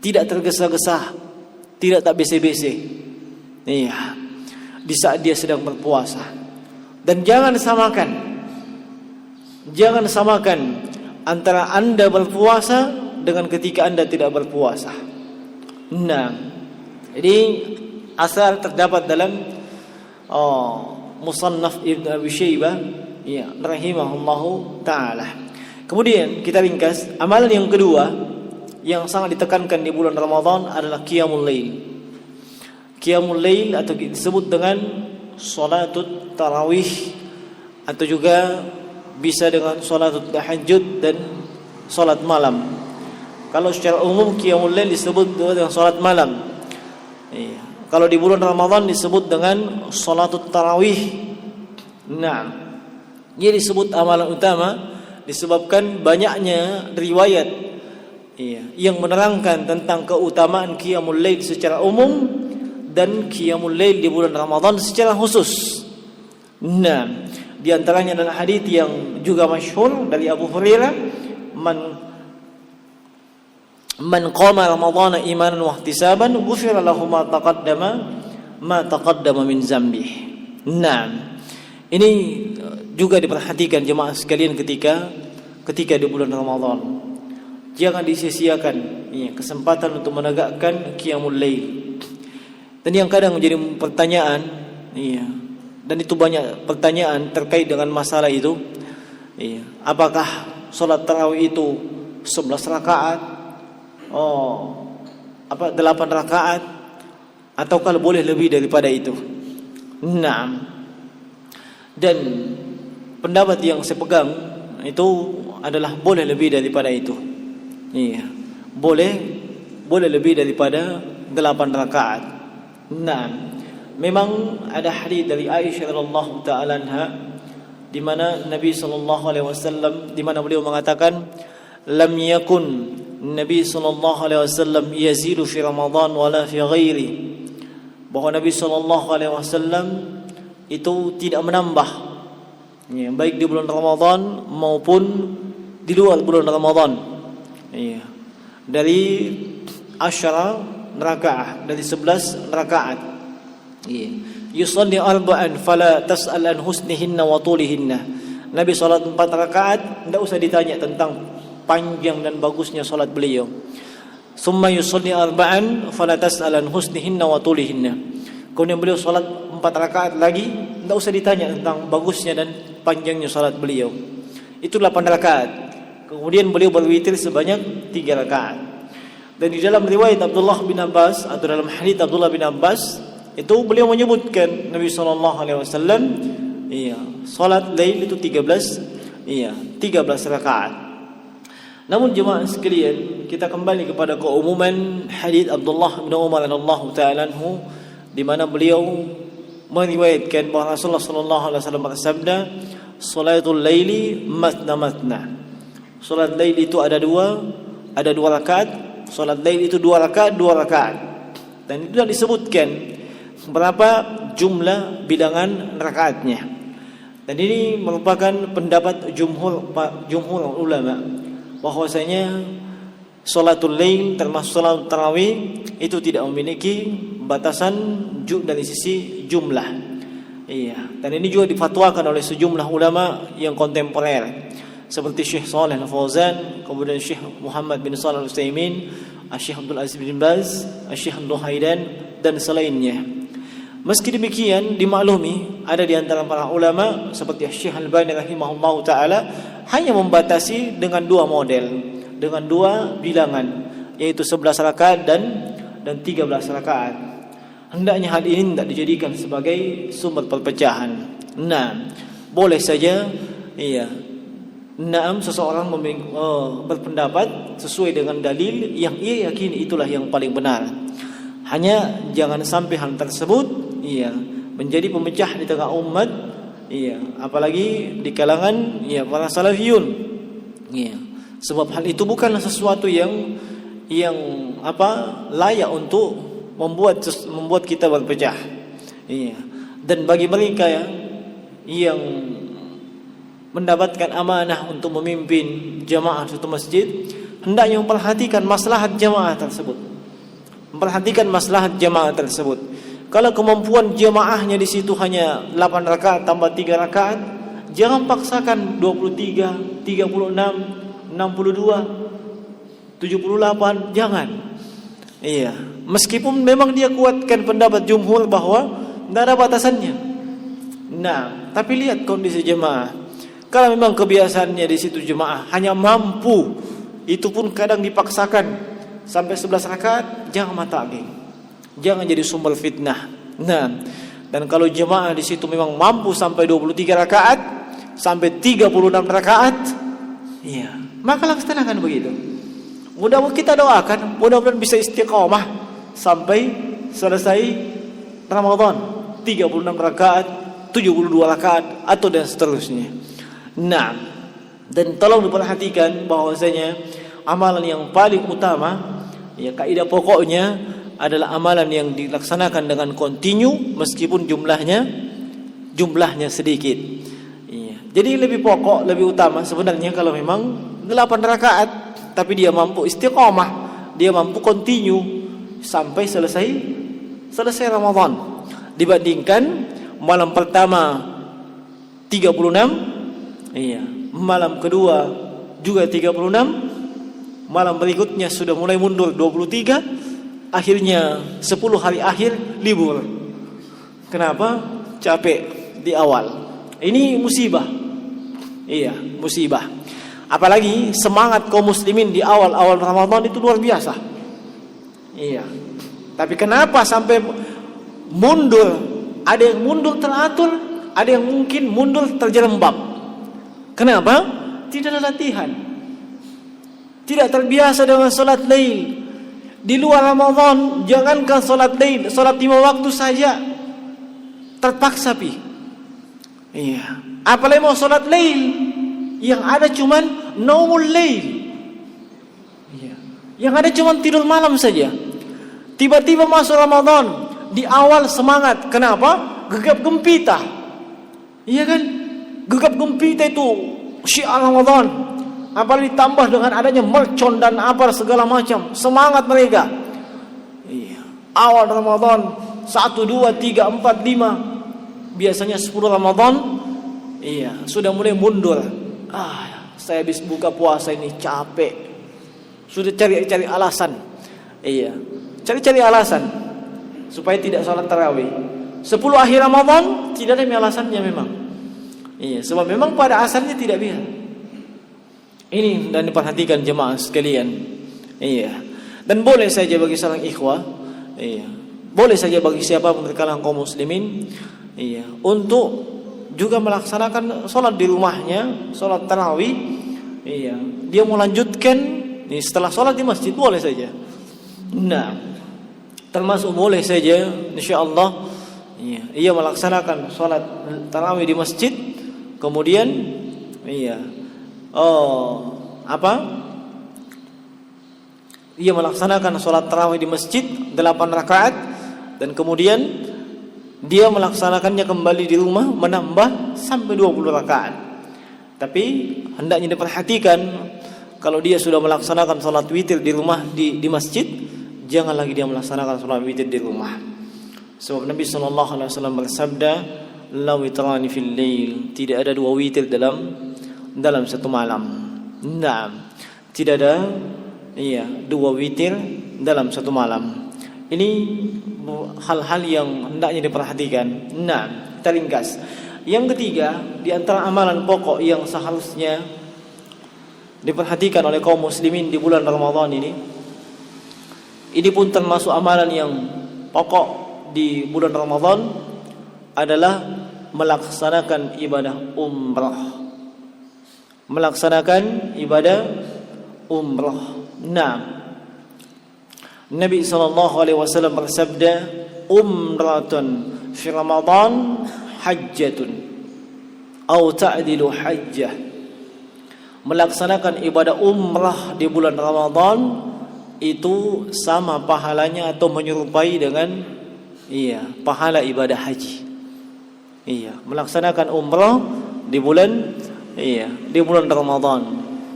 tidak tergesa-gesa, tidak tak bese-bese. Di saat dia sedang berpuasa. Dan jangan samakan antara Anda berpuasa dengan ketika Anda tidak berpuasa. Nah, ini asal terdapat dalam Musannaf Ibn Abi Syaibah, rahimahullahu ta'ala. Kemudian kita ringkas, amalan yang kedua yang sangat ditekankan di bulan Ramadan adalah qiyamul lail. Qiyamul lail atau disebut dengan salatul tarawih, atau juga bisa dengan salatul tahajud dan salat malam. Kalau secara umum qiyamul lail disebut dengan salat malam. Kalau di bulan Ramadan disebut dengan salatul tarawih. Nah, ia disebut amalan utama disebabkan banyaknya riwayat yang menerangkan tentang keutamaan qiyamul lail secara umum dan qiyamul lail di bulan Ramadan secara khusus. Nah, di antaranya adalah hadis yang juga masyhur dari Abu Hurairah, man qama ramadhana imanan wa ihtisaban ghufira lahu ma taqaddama min dzambih. Nah, ini juga diperhatikan jemaah sekalian ketika di bulan Ramadan. Jangan disia-siakan kesempatan untuk menegakkan qiyamul lail. Dan yang kadang menjadi pertanyaan, dan itu banyak pertanyaan terkait dengan masalah itu. Apakah salat tarawih itu 11 rakaat? 8 rakaat? Atau kalau boleh lebih daripada itu? Nah, dan pendapat yang saya pegang itu adalah boleh lebih daripada itu. Boleh lebih daripada 8 rakaat. Nah, memang ada hadis dari Aisyah radhiyallahu taala anha di mana Nabi sallallahu alaihi wasallam, di mana beliau mengatakan, lam yakun Nabi sallallahu alaihi wasallam yazidu fi Ramadan wala fi ghairi, bahwa Nabi sallallahu alaihi wasallam itu tidak menambah baik di bulan Ramadan maupun di luar bulan Ramadan dari 10 rakaat, dari 11 rakaat. Yusalli arba'an fala tas'al an husnihinna wa tulihinna. Nabi salat 4 rakaat, tidak usah ditanya tentang panjang dan bagusnya salat beliau. Summa yusalli arba'an fala tas'al an husnihinna wa tulihinna. Kemudian beliau salat 4 rakaat lagi, tidak usah ditanya tentang bagusnya dan panjangnya salat beliau. Itu 8 rakaat. Kemudian beliau berwitir sebanyak 3 rakaat. Dan di dalam riwayat Abdullah bin Abbas, atau dalam hadits Abdullah bin Abbas, itu beliau menyebutkan Nabi sallallahu alaihi wasallam salat lail itu 13 rakaat. Namun jemaah sekalian, kita kembali kepada keumuman hadits Abdullah bin Umar radhiyallahu taala anhu, di mana beliau meriwayatkan bahwa Rasulullah sallallahu alaihi wasallam bersabda, "Salatul laili matna." Salat lail itu ada dua rakaat. Salat lail itu 2 rakaat. Dan itu sudah disebutkan berapa jumlah bilangan rakaatnya. Dan ini merupakan pendapat jumhur ulama, bahwasanya salatul lail termasuk salat tarawih itu tidak memiliki batasan dari sisi jumlah. Dan ini juga difatwakan oleh sejumlah ulama yang kontemporer, seperti Syekh Shalih Al-Fauzan, kemudian Syekh Muhammad bin Shalih Al-Utsaimin, Syekh Abdul Aziz bin Baz, Syekh Al-Haidan, dan selainnya. Meski demikian, dimaklumi ada di antara para ulama seperti Syekh Al-Albani rahimahullahu taala hanya membatasi dengan 2 model, dengan 2 bilangan, yaitu 11 rakaat dan 13 rakaat. Hendaknya hal ini tidak dijadikan sebagai sumber perpecahan. Nah, boleh saja seseorang berpendapat sesuai dengan dalil yang ia yakini itulah yang paling benar. Hanya jangan sampai hal tersebut menjadi pemecah di tengah umat, apalagi di kalangan para salafiyun. Sebab hal itu bukanlah sesuatu yang layak untuk membuat kita berpecah. Dan bagi mereka yang mendapatkan amanah untuk memimpin jamaah suatu masjid, hendaknya memperhatikan maslahat jamaah tersebut. Kalau kemampuan jamaahnya di situ hanya 8 rakaat tambah 3 rakaat, jangan paksakan 23, 36, 62, 78, jangan. Meskipun memang dia kuatkan pendapat jumhur bahwa tidak ada batasannya. Nah, tapi lihat kondisi jemaah. Kalau memang kebiasaannya di situ jemaah hanya mampu, itu pun kadang dipaksakan sampai 11 rakaat, jangan mata'ging. Jangan jadi sumber fitnah. Nah, dan kalau jemaah di situ memang mampu sampai 23 rakaat, sampai 36 rakaat, maka laksanakan begitu. Mudah-mudahan kita doakan, mudah-mudahan bisa istiqamah sampai selesai Ramadan, 36 rakaat, 72 rakaat, atau dan seterusnya. Nah, Dan tolong diperhatikan bahwasanya amalan yang paling utama, ya kaidah pokoknya adalah amalan yang dilaksanakan dengan kontinu meskipun jumlahnya sedikit. Iya. Jadi lebih pokok, lebih utama sebenarnya kalau memang 8 rakaat tapi dia mampu istiqomah, dia mampu kontinu sampai selesai Ramadan, dibandingkan malam pertama 36, iya, malam kedua juga 36, malam berikutnya sudah mulai mundur 23, akhirnya 10 hari akhir libur. Kenapa? Capek di awal. Ini musibah. Iya, musibah. Apalagi semangat kaum muslimin di awal-awal Ramadan itu luar biasa. Iya. Tapi kenapa sampai mundur? Ada yang mundur teratur, ada yang mungkin mundur terjerembab. Kenapa? Tidak ada latihan. Tidak terbiasa dengan salat lail. Di luar Ramadan, jangankan salat lail, salat 5 waktu saja terpaksa pi. Iya. Apalagi mau salat lail, yang ada cuman naumul lail. Iya. Yang ada cuman tidur malam saja. Tiba-tiba masuk Ramadan, di awal semangat. Kenapa? Gegap gempita. Iya kan? Gegap gempita itu syiar Ramadan. Apalagi ditambah dengan adanya mercon dan apa segala macam, semangat mereka. Iya. Awal Ramadan 1, 2, 3, 4, 5. Biasanya 10 Ramadan, iya, sudah mulai mundur. Saya habis buka puasa ini capek. Sudah cari-cari alasan. Iya. Cari-cari alasan supaya tidak sholat tarawih. 10 akhir Ramadan tidak ada alasannya memang. Iya, sebab memang pada asalnya tidak bisa. Ini dan diperhatikan jemaah sekalian. Iya. Dan boleh saja bagi seorang ikhwah, iya, boleh saja bagi siapa pun dari kalangan kaum muslimin, iya, untuk juga melaksanakan sholat di rumahnya, sholat tarawih. Iya, dia mau lanjutkan setelah sholat di masjid boleh saja. Nah, termasuk boleh saja, insyaallah, iya, ia melaksanakan sholat tarawih di masjid, kemudian, iya, ia melaksanakan sholat tarawih di masjid 8 rakaat dan kemudian dia melaksanakannya kembali di rumah menambah sampai 20 rakaat. Tapi hendaknya diperhatikan kalau dia sudah melaksanakan sholat witir di rumah di masjid, jangan lagi dia melaksanakan sholat witir di rumah. Sebab Nabi SAW bersabda, "La witrani fil lail." Tidak ada 2 witir dalam satu malam. Nah, tidak ada 2 witir dalam satu malam. Ini hal-hal yang hendaknya diperhatikan. Nah, kita ringkas. Yang ketiga, di antara amalan pokok yang seharusnya diperhatikan oleh kaum muslimin di bulan Ramadan ini pun termasuk amalan yang pokok di bulan Ramadan, adalah melaksanakan ibadah umrah. Melaksanakan ibadah umrah. Nah, Nabi SAW bersabda, "Umratun fi Ramadan hajjatun atau ta'dilu hajjah." Melaksanakan ibadah umrah di bulan Ramadan itu sama pahalanya atau menyerupai dengan pahala ibadah haji. Iya, melaksanakan umrah di bulan Ramadan.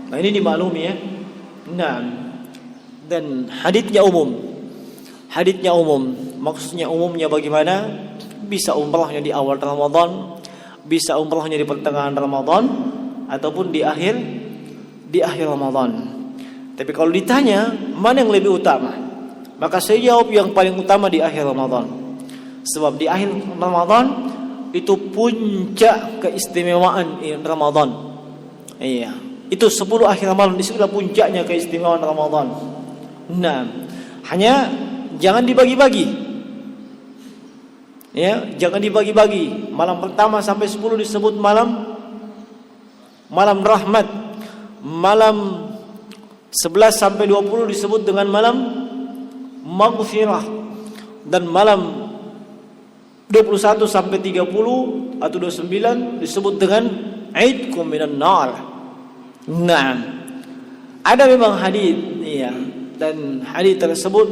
Nah, ini dimaklumi ya. Nah, dan haditsnya umum. Maksudnya umumnya bagaimana? Bisa umrahnya di awal Ramadan, bisa umrahnya di pertengahan Ramadan, ataupun di akhir Ramadan. Tapi kalau ditanya mana yang lebih utama, maka saya jawab yang paling utama di akhir Ramadan. Sebab di akhir Ramadan itu puncak keistimewaan Ramadan. Iya, itu 10 akhir Ramadan disitulah puncaknya keistimewaan Ramadan. Nah, hanya jangan dibagi-bagi. Ya, jangan dibagi-bagi. Malam pertama sampai 10 disebut malam rahmat. Malam 11 sampai 20 disebut dengan malam maghfirah. Dan malam 21 sampai 30 atau 29 disebut dengan Aidkum minan nar. Nah, ada memang hadis, iya, dan hadis tersebut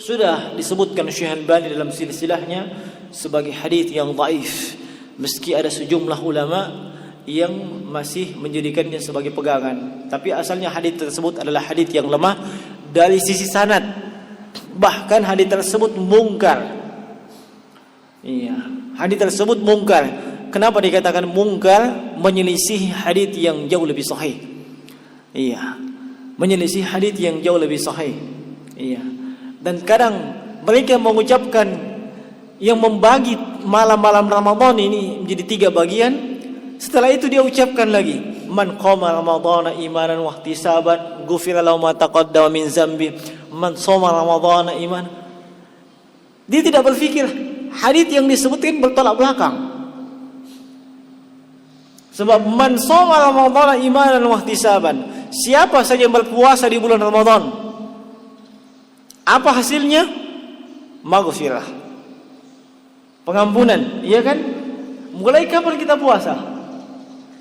sudah disebutkan Syekh Al-Albani dalam silsilahnya sebagai hadis yang dhaif, meski ada sejumlah ulama yang masih menjadikannya sebagai pegangan. Tapi asalnya hadis tersebut adalah hadis yang lemah dari sisi sanad. Bahkan hadis tersebut mungkar. Iya, hadis tersebut mungkar. Kenapa dikatakan mungkar? Menyelisih hadis yang jauh lebih sahih. Iya, menyelisih hadis yang jauh lebih sahih. Iya. Dan kadang mereka mengucapkan yang membagi malam-malam Ramadan ini menjadi 3 bagian. Setelah itu dia ucapkan lagi, man qama ramadhana imanan wa ihtisaban ghufira lahu ma taqaddama min zambi, man shoma ramadhana iman. Dia tidak berpikir hadis yang disebutkan bertolak belakang. Sebab man shoma ramadhana imanan wa ihtisaban, siapa saja yang berpuasa di bulan Ramadan, apa hasilnya? Maghfirah, pengampunan, iya kan? Mulai kapan kita puasa?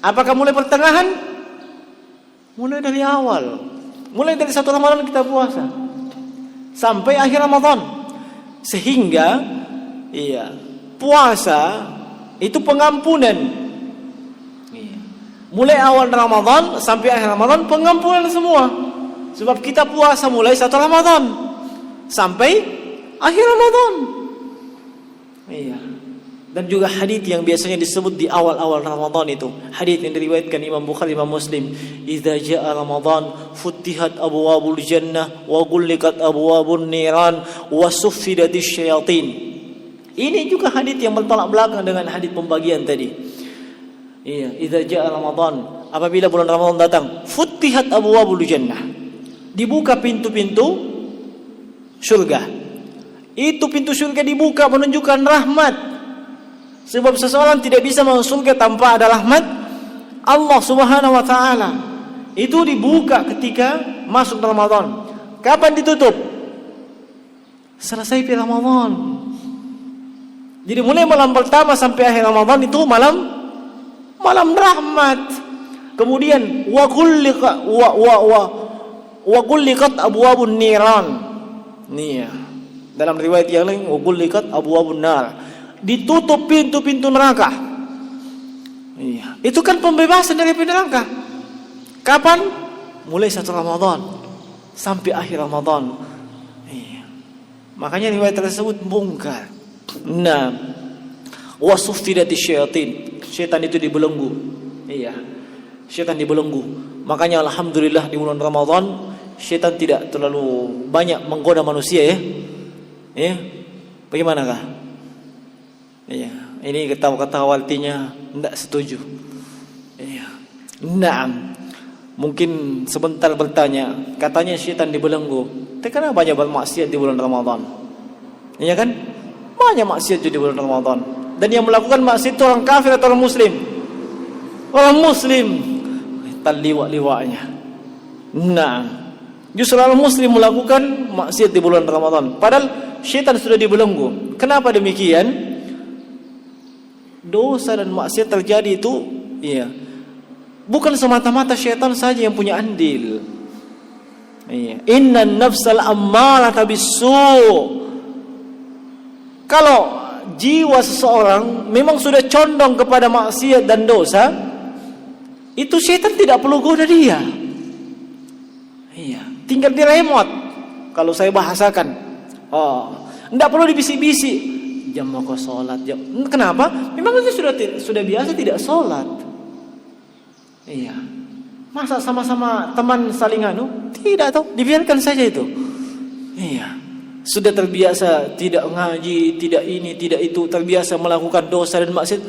Apakah mulai pertengahan? Mulai dari awal. Mulai dari 1 Ramadan kita puasa sampai akhir Ramadan. Sehingga iya, puasa itu pengampunan. Iya. Mulai awal Ramadan sampai akhir Ramadan pengampunan semua. Sebab kita puasa mulai 1 Ramadan sampai akhir Ramadan. Iya. Dan juga hadis yang biasanya disebut di awal-awal Ramadan itu, hadis yang diriwayatkan Imam Bukhari, Imam Muslim, "Idza jaa Ramadan futtihat abwabul jannah wa ghulliqat abwabun niran wa suffidatis syayatin." Ini juga hadis yang bertolak belakang dengan hadis pembagian tadi. Iya, idza jaa Ramadan, apabila bulan Ramadan datang, futtihat abwabul jannah, dibuka pintu-pintu surga. Itu pintu surga dibuka menunjukkan rahmat. Sebab seseorang tidak bisa masuk surga tanpa ada rahmat Allah Subhanahu wa taala. Itu dibuka ketika masuk Ramadan. Kapan ditutup? Selesai Ramadan. Jadi mulai malam pertama sampai akhir Ramadan itu malam rahmat. Kemudian wa ghulliqat abwabun niran. Nih ya. Dalam riwayat yang lain wa ghulliqat abwabun nar. Ditutup pintu-pintu neraka. Iya. Itu kan pembebasan dari neraka. Kapan? Mulai 1 Ramadan sampai akhir Ramadan. Iya. Makanya riwayat tersebut mungkar. Nah, wasuffidatis syayatin. Syaitan itu dibelenggu. Iya. Syaitan dibelenggu. Makanya alhamdulillah di bulan Ramadan syaitan tidak terlalu banyak menggoda manusia ya. Ya. Bagaimanakah? Iya, ini kata-kata waltinya tidak setuju. Iya. Naam. Mungkin sebentar bertanya, katanya syaitan dibelenggu. Tapi kenapa banyak bermaksiat di bulan Ramadan? Iya kan? Banyak maksiat di bulan Ramadan. Dan yang melakukan maksiat itu orang kafir atau orang muslim? Orang muslim. Liwak-liwaknya. Nah, justru orang muslim melakukan maksiat di bulan Ramadan. Padahal syaitan sudah dibelenggu. Kenapa demikian? Dosa dan maksiat terjadi itu, iya, bukan semata-mata syaitan saja yang punya andil. Iya. Innan nafsal ammarata bis-su'. Kalau jiwa seseorang memang sudah condong kepada maksiat dan dosa, itu syaitan tidak perlu goda dia. Iya, tinggal di remote. Kalau saya bahasakan, tidak perlu dibisik-bisik. Jam mau kau sholat jam. Kenapa? Memang itu sudah biasa tidak sholat. Iya. Masa sama-sama teman saling Tidak tahu, dibiarkan saja itu. Iya. Sudah terbiasa tidak ngaji, tidak ini, tidak itu, terbiasa melakukan dosa dan maksiat.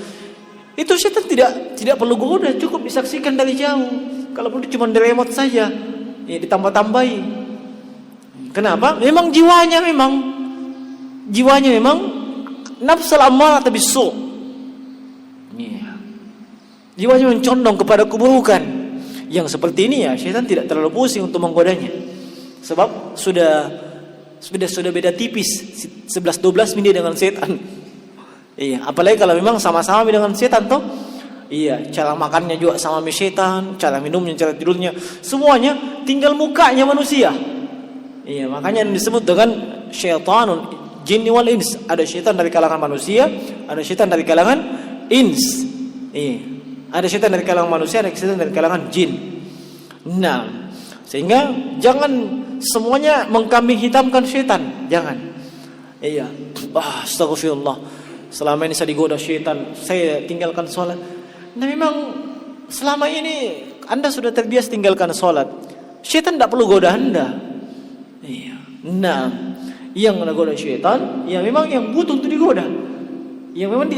Itu syaitan tidak perlu goda, cukup disaksikan dari jauh. Kalau perlu cuma di remote saja. Ya, ditambah-tambahi. Kenapa? Memang jiwanya memang nafsul ammarah bis-su'. Iya. Jiwanya mencondong kepada keburukan. Yang seperti ini ya, syaitan tidak terlalu pusing untuk menggodanya. Sebab sudah beda tipis 11-12 menit dengan setan. Iya, apalagi kalau memang sama-sama dengan setan toh. Iya, cara makannya juga sama syaitan, cara minumnya, cara tidurnya, semuanya tinggal mukanya manusia. Iya, makanya disebut dengan syaitanul jinni wal ins. Ada syaitan dari kalangan manusia, ada syaitan dari kalangan ins. Iya, ada syaitan dari kalangan manusia, ada syaitan dari kalangan jin. Nah, sehingga jangan semuanya mengkambing hitamkan syaitan, jangan. Iya, astagfirullah. Selama ini saya digoda syaitan, saya tinggalkan sholat. Nah, memang selama ini Anda sudah terbiasa tinggalkan sholat. Syaitan tidak perlu goda Anda. Iya. Nah, yang menggoda syaitan, ya memang yang butuh untuk digoda. Yang memang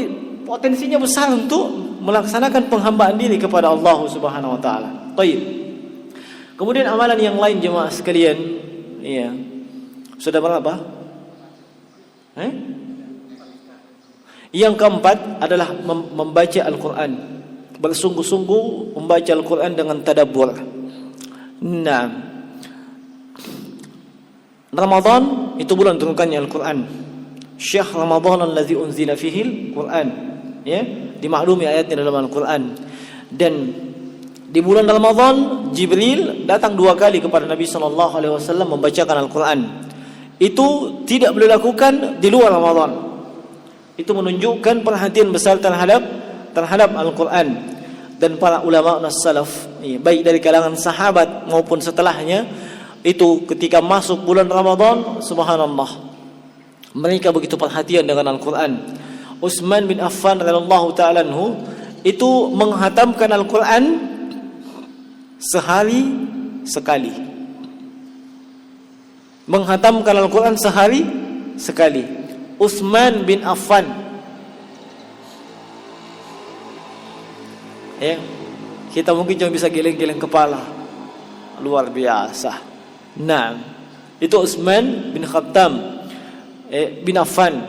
potensinya besar untuk melaksanakan penghambaan diri kepada Allah Subhanahu wa taala. Baik. Kemudian amalan yang lain jemaah sekalian, iya. Sudah berapa? Yang keempat adalah membaca Al-Quran. Bersungguh-sungguh membaca Al-Quran dengan tadabbur. Nah, Ramadan itu bulan turunkannya Al-Quran. Syahr Ramadan allazi unzila fihi Al-Quran. Ya, dimaklumi ayatnya dalam Al-Quran. Dan di bulan Ramadan Jibril datang 2 kali kepada Nabi SAW membacakan Al-Quran. Itu tidak boleh lakukan di luar Ramadan. Itu menunjukkan perhatian besar terhadap Al-Quran. Dan para ulama salaf, baik dari kalangan sahabat maupun setelahnya, itu ketika masuk bulan Ramadan, subhanallah, mereka begitu perhatian dengan Al-Quran. Utsman bin Affan radhiyallahu ta'ala anhu itu menghatamkan Al-Quran sehari sekali. Menghatamkan Al-Quran sehari sekali. Utsman bin Affan. Ya, kita mungkin cuma bisa geleng-geleng kepala. Luar biasa. Nah, itu Utsman bin Khattab bin Affan.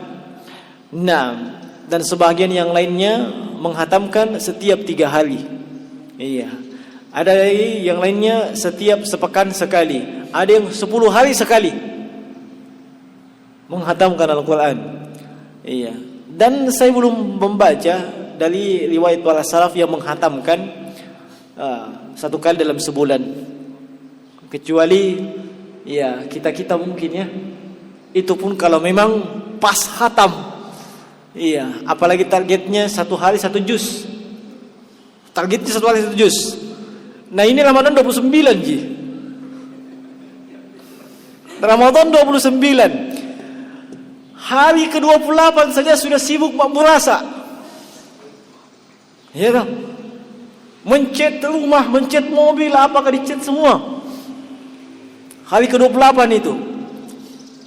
Nah, dan sebagian yang lainnya menghatamkan setiap 3 hari. Iya. Ada yang lainnya setiap sepekan sekali. Ada yang 10 hari sekali menghatamkan Al-Quran. Iya. Dan saya belum membaca dari riwayat para salaf yang menghatamkan 1 kali dalam sebulan. Kecuali ya kita mungkin ya. Itu pun kalau memang pas khatam. Iya, apalagi targetnya 1 hari 1 juz. Targetnya 1 hari 1 juz. Nah, ini Ramadan 29, Ji. Ramadan 29. Hari ke-28 saja sudah sibuk mak merasa. Ya kan? Mencet rumah, mencet mobil, apakah dicet semua. Hari ke-28 itu.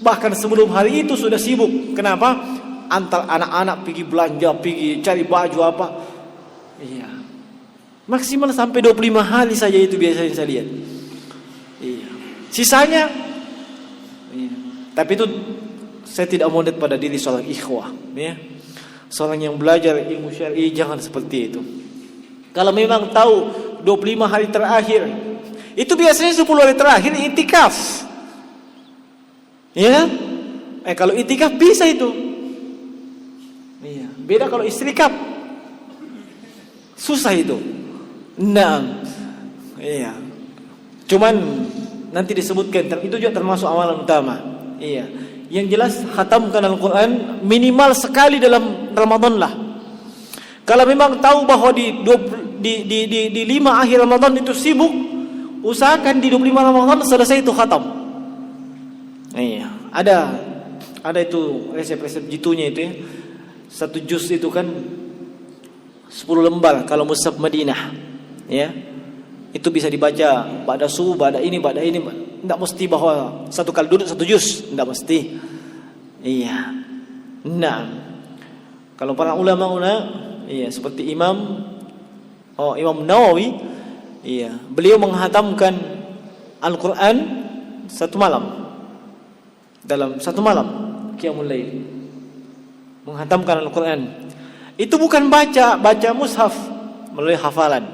Bahkan sebelum hari itu sudah sibuk. Kenapa? Antar anak-anak pergi belanja, pergi cari baju apa. Iya. Maksimal sampai 25 hari saja itu biasanya saya lihat. Iya. Sisanya iya. Tapi itu saya tidak mau lihat pada diri seorang ikhwah, ya. Seorang yang belajar ilmu syar'i jangan seperti itu. Kalau memang tahu 25 hari terakhir, itu biasanya 10 hari terakhir itikaf. Ya. Kalau itikaf bisa itu. Iya, beda kalau istrikaf. Susah itu. Nah, iya. Cuman nanti disebutkan itu juga termasuk amalan utama. Iya. Yang jelas khatamkan Al-Quran minimal sekali dalam Ramadan lah. Kalau memang tahu bahwa di 5 akhir Ramadan itu sibuk, usahakan di 25 Ramadan selesai itu khatam. Iya, ada itu resep-resep jitunya itu ya. 1 juz itu kan 10 lembar kalau mushaf Madinah. Ya. Itu bisa dibaca pada subuh, pada ini. Tidak mesti bahwa 1 kali duduk 1 juz, tidak mesti. Iya. Nah, kalau para ulama iya seperti Imam Nawawi, iya, beliau menghatamkan Al-Quran 1 malam. Dalam 1 malam qiyamul lail. Menghatamkan Al-Quran. Itu bukan baca mushaf melalui hafalan.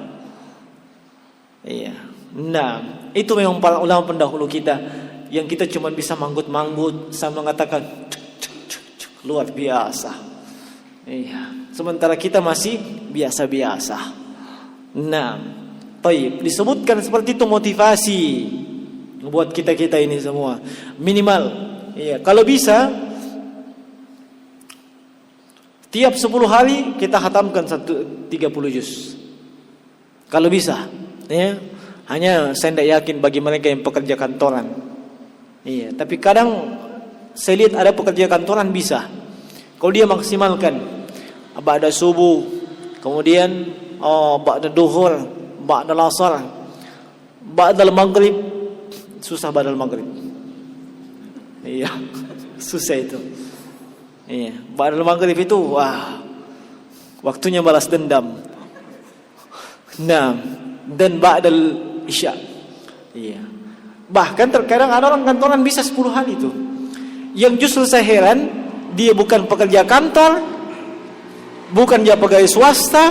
Iya. Nah, itu memang para ulama pendahulu kita yang kita cuma bisa manggut-manggut sama mengatakan cuk, luar biasa. Iya. Sementara kita masih biasa-biasa. Nah, baik, disebutkan seperti itu motivasi buat kita-kita ini semua. Minimal, iya, kalau bisa tiap 10 hari kita khatamkan 30 juz. Kalau bisa, ya. Hanya saya tidak yakin bagi mereka yang pekerja kantoran. Iya, tapi kadang saya lihat ada pekerja kantoran bisa. Kalau dia maksimalkan ba'da subuh, kemudian ba'da duhur, ba'da asar, ba'da maghrib, susah ba'da maghrib. Iya, susah itu. Iya, ba'da maghrib itu wah, waktunya balas dendam. Nah, dan ba'da isya. Iya. Bahkan terkadang ada orang kantoran bisa 10 hari itu. Yang justru saya heran, dia bukan pekerja kantor, bukan dia pegawai swasta,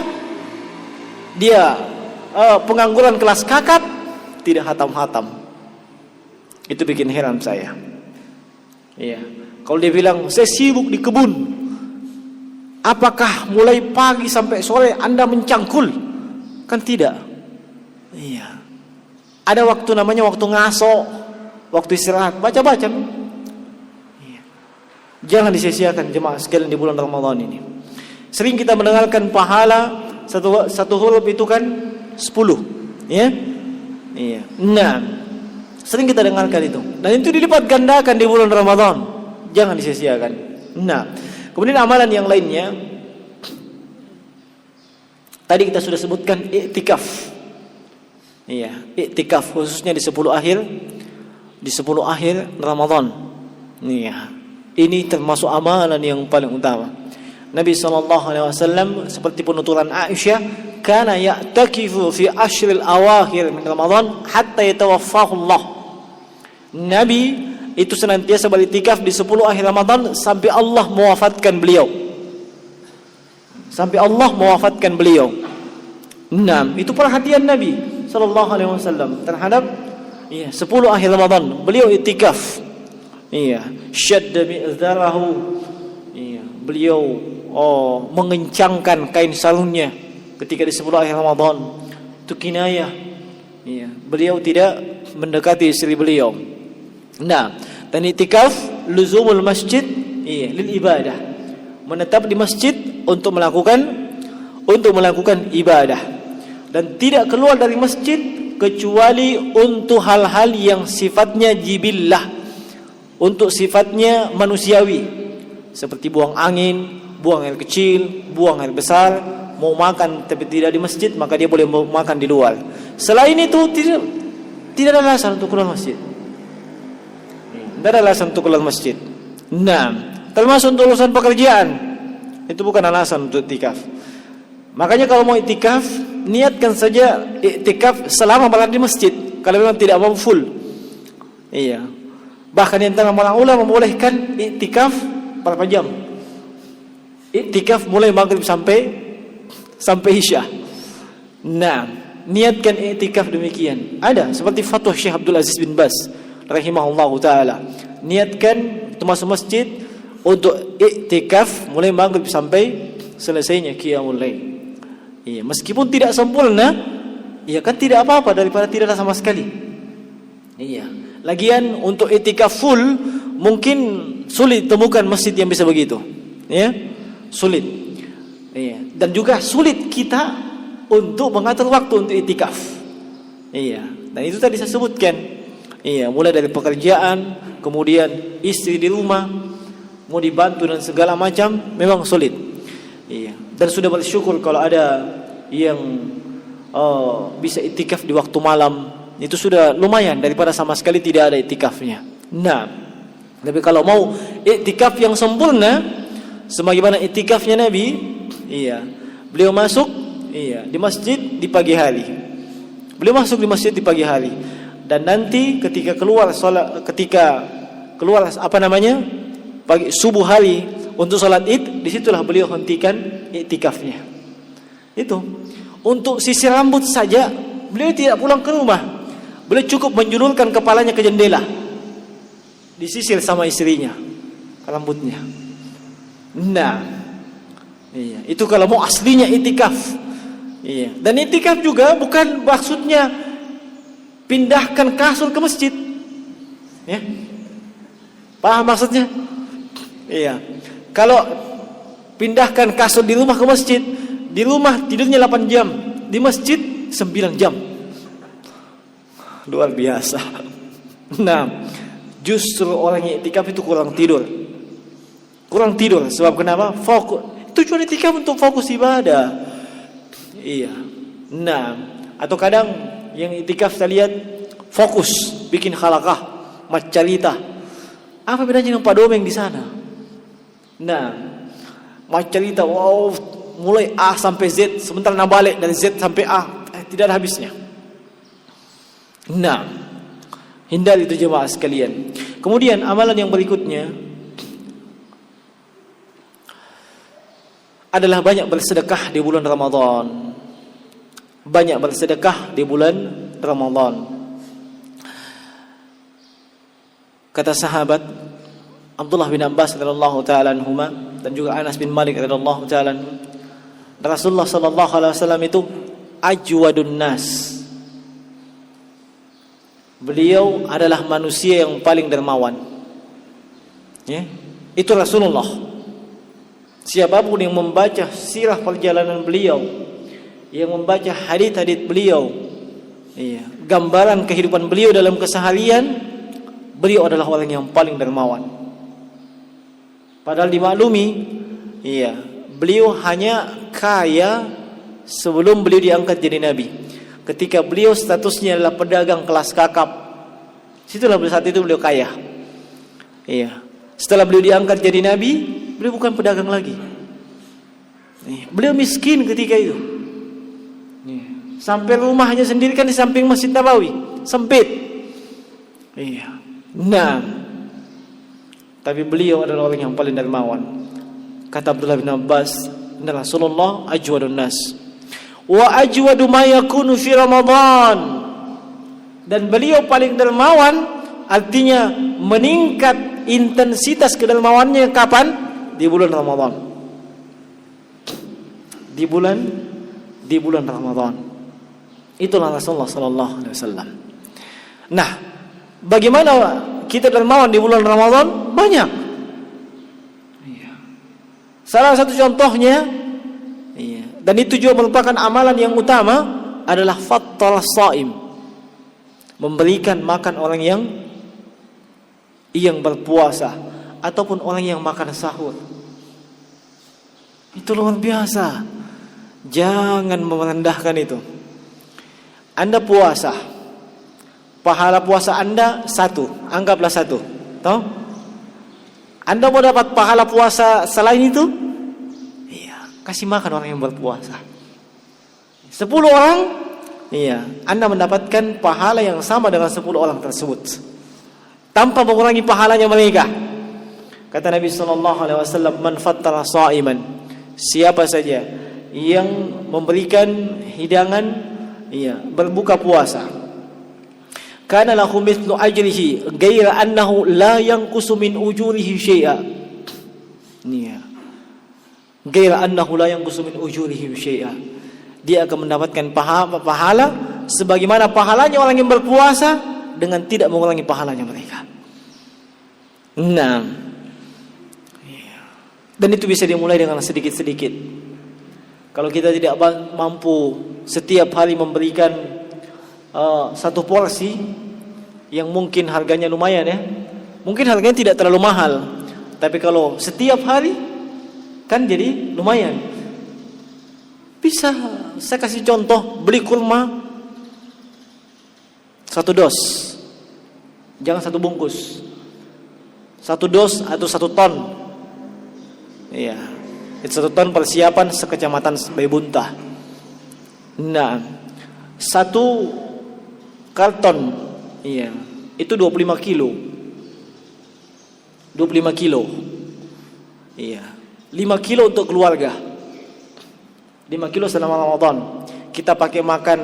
dia pengangguran kelas kakap, tidak hatam-hatam. Itu bikin heran saya. Iya. Kalau dia bilang saya sibuk di kebun, apakah mulai pagi sampai sore Anda mencangkul? Kan tidak. Iya. Ada waktu namanya waktu ngaso, waktu istirahat, baca-baca. Iya. Jangan disia-siakan jemaah sekalian di bulan Ramadan ini. Sering kita mendengarkan pahala satu huruf itu kan 10, ya? Iya. Nah, sering kita dengarkan itu. Dan itu dilipat gandakan di bulan Ramadan. Jangan disia-siakan. Nah, kemudian amalan yang lainnya tadi kita sudah sebutkan i'tikaf. Iya, i'tikaf khususnya di 10 akhir Ramadan. Iya. Ini termasuk amalan yang paling utama. Nabi SAW seperti penuturan Aisyah, kana ya'takifu fi ashril awakhir min Ramadan hatta yatawaffahu Allah. Nabi itu senantiasa beriktikaf di 10 akhir Ramadan sampai Allah mewafatkan beliau. Sampai Allah mewafatkan beliau. Nah, itu perhatian Nabi sallallahu alaihi wasallam terhadap 10 akhir Ramadan. Beliau iktikaf. Syadda mi'zarahu. Beliau mengencangkan kain sarungnya ketika di 10 akhir Ramadan. Itu kinayah. Beliau tidak mendekati istri beliau. Nah, dan iktikaf luzumul masjid lil ibadah. Menetap di masjid untuk melakukan ibadah. Dan tidak keluar dari masjid kecuali untuk hal-hal yang sifatnya jibillah, untuk sifatnya manusiawi, seperti buang angin, buang air kecil, buang air besar. Mau makan tapi tidak di masjid, maka dia boleh makan di luar. Selain itu tidak ada alasan untuk keluar masjid. Tidak ada alasan untuk keluar masjid. Nah, termasuk untuk urusan pekerjaan, itu bukan alasan untuk iktikaf. Makanya kalau mau iktikaf, niatkan saja iktikaf selama berada di masjid. Kalau memang tidak mau full. Iya. Bahkan yang antara para ulama membolehkan iktikaf berapa jam? Iktikaf mulai maghrib sampai isya. Nah, niatkan iktikaf demikian. Ada seperti fatwa Syekh Abdul Aziz bin Baz rahimahullahu taala. Niatkan untuk masuk masjid untuk iktikaf mulai maghrib sampai selesainya qiyamul lail. Iya, meskipun tidak sempurna, ya kan tidak apa-apa daripada tidak ada sama sekali. Iya. Lagian untuk iktikaf full mungkin sulit temukan masjid yang bisa begitu. Ya, sulit. Iya. Dan juga sulit kita untuk mengatur waktu untuk iktikaf. Iya. Dan itu tadi saya sebutkan. Iya, mulai dari pekerjaan, kemudian istri di rumah, mau dibantu dan segala macam, memang sulit. Iya. Dan sudah bersyukur kalau ada yang bisa iktikaf di waktu malam, itu sudah lumayan daripada sama sekali tidak ada iktikafnya. Nah, tapi kalau mau iktikaf yang sempurna, sebagaimana iktikafnya Nabi, beliau masuk di masjid di pagi hari. Beliau masuk di masjid di pagi hari, dan nanti ketika keluar pagi subuh hari untuk salat Id, disitulah beliau hentikan iktikafnya. Itu untuk sisir rambut saja beliau tidak pulang ke rumah. Beliau cukup menjulurkan kepalanya ke jendela, disisir sama istrinya rambutnya. Nah, Iya, itu kalau mau aslinya itikaf. Iya, dan itikaf juga bukan maksudnya pindahkan kasur ke masjid. Ya. Paham maksudnya? Iya. Kalau pindahkan kasur di rumah ke masjid, di rumah tidurnya 8 jam, di masjid 9 jam. Luar biasa. Nah, justru orang yang itikaf itu kurang tidur. Kurang tidur sebab kenapa? Fokus. Tujuan itikaf untuk fokus ibadah. Iya. Nah, atau kadang yang itikaf saya lihat fokus bikin khalaqah, macarita. Apa bedanya dengan Pak Domeng di sana? Nah, macarita wow, mulai A sampai Z, sebentar nak balik dari Z sampai A, tidak ada habisnya. Nah, hindari itu jemaah sekalian. Kemudian amalan yang berikutnya adalah banyak bersedekah di bulan Ramadan. Banyak bersedekah di bulan Ramadan. Kata sahabat Abdullah bin Abbas radhiyallahu taala anhuma dan juga Anas bin Malik radhiyallahu taala, Rasulullah sallallahu alaihi wasallam itu ajwadun nas. Beliau adalah manusia yang paling dermawan. Ya, itu Rasulullah. Siapapun yang membaca sirah perjalanan beliau, yang membaca hadits-hadits beliau, iya, gambaran kehidupan beliau dalam keseharian, beliau adalah orang yang paling dermawan. Padahal dimaklumi, iya, beliau hanya kaya sebelum beliau diangkat jadi nabi. Ketika beliau statusnya adalah pedagang kelas kakap, situlah saat itu beliau kaya. Iya. Setelah beliau diangkat jadi nabi, beliau bukan pedagang lagi. Beliau miskin ketika itu. Sampai rumahnya sendiri kan di samping Masjid Nabawi, sempit. Iya. Nah, tapi beliau adalah orang yang paling dermawan. Kata Abdullah bin Abbas, "Inna Rasulullah ajwadun nas. Wa ajwadu ma yakunu fi Ramadan." Dan beliau paling dermawan artinya meningkat intensitas kedermawannya kapan? Di bulan Ramadan. Di bulan Ramadan. Itulah Rasulullah sallallahu alaihi wasallam. Nah, bagaimana kita dermawan di bulan Ramadan? Banyak. Iya. Salah satu contohnya, iya, dan itu juga merupakan amalan yang utama adalah fattal shaim. Memberikan makan orang yang berpuasa ataupun orang yang makan sahur. Itu luar biasa. Jangan merendahkan itu. Anda puasa, pahala puasa Anda 1, anggaplah 1. Tahu? Anda mau dapat pahala puasa selain itu? Iya, kasih makan orang yang berpuasa. 10 orang, iya, Anda mendapatkan pahala yang sama dengan 10 orang tersebut, tanpa mengurangi pahalanya mereka. Kata Nabi sallallahu alaihi wasallam, "Man fattara sha'iman." Siapa saja yang memberikan hidangan, iya, berbuka puasa, kana lahu mithlu ajrihi ghaira annahu la yanqusu min ujurihi syai'a. Iya. Ghaira annahu la yanqusu min ujurihi syai'a. Dia akan mendapatkan pahala sebagaimana pahalanya orang yang berpuasa dengan tidak mengurangi pahalanya mereka. Nah, dan itu bisa dimulai dengan sedikit-sedikit. Kalau kita tidak mampu setiap hari memberikan 1 porsi yang mungkin harganya lumayan, ya, mungkin harganya tidak terlalu mahal, tapi kalau setiap hari kan jadi lumayan. Bisa saya kasih contoh, beli kurma 1 dos, jangan 1 bungkus, 1 dos atau 1 ton. Iya, itu 1 ton persiapan sekecamatan Baibunta. Nah, 1 karton, iya, itu 25 kilo. 25 kilo. Iya, 5 kilo untuk keluarga. 5 kilo selama Ramadan. Kita pakai makan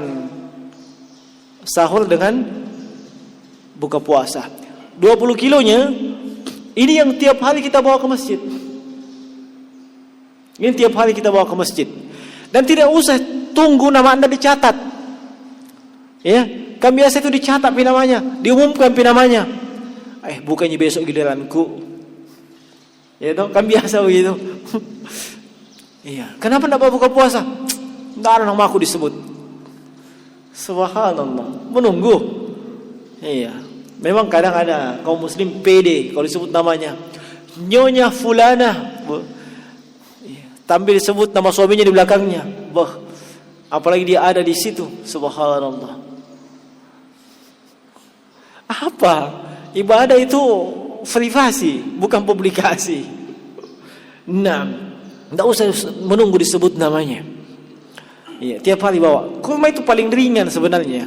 sahur dengan buka puasa. 20 kilonya ini yang tiap hari kita bawa ke masjid. Ini tiap hari kita bawa ke masjid. Dan tidak usah tunggu nama Anda dicatat. Ya, kan biasa itu dicatat namanya, diumumkan namanya. Bukannya besok giliranku. Ya toh, kan biasa begitu. Iya, kenapa enggak buka puasa? Enggak ada nama aku disebut. Subhanallah, menunggu. Iya, memang kadang ada kaum muslim pede kalau disebut namanya. Nyonya fulana. Tampil disebut nama suaminya di belakangnya. Apalagi dia ada di situ. Subhanallah. Apa? Ibadah itu privasi, bukan publikasi. Nah, tidak usah menunggu disebut namanya. Iya, tiap hari bawa. Kurma itu paling ringan sebenarnya.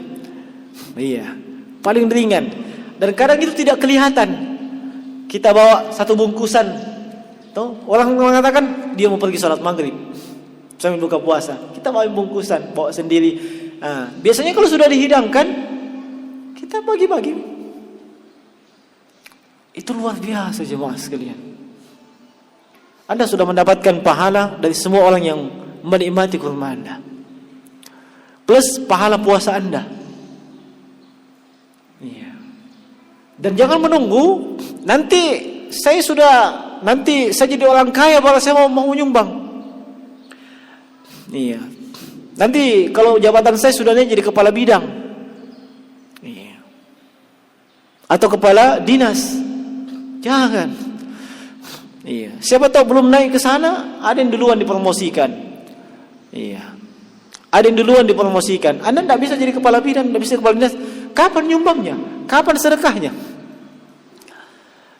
Iya, paling ringan. Dan kadang itu tidak kelihatan. Kita bawa satu bungkusan. Tuh, orang mengatakan dia mau pergi sholat maghrib sambil buka puasa. Kita bawa bungkusan, bawa sendiri. Biasanya kalau sudah dihidangkan, kita bagi-bagi. Itu luar biasa jemaah sekalian. Anda sudah mendapatkan pahala dari semua orang yang menikmati kurma Anda, plus pahala puasa Anda. Iya. Dan jangan menunggu nanti saya jadi orang kaya baru saya mau nyumbang. Iya. Nanti kalau jabatan saya sudah naik jadi kepala bidang. Iya. Atau kepala dinas. Jangan. Iya. Siapa tahu belum naik ke sana, ada yang duluan dipromosikan. Iya. Ada yang duluan dipromosikan. Anda tidak bisa jadi kepala bidang, tidak bisa kepala dinas. Kapan nyumbangnya? Kapan sedekahnya?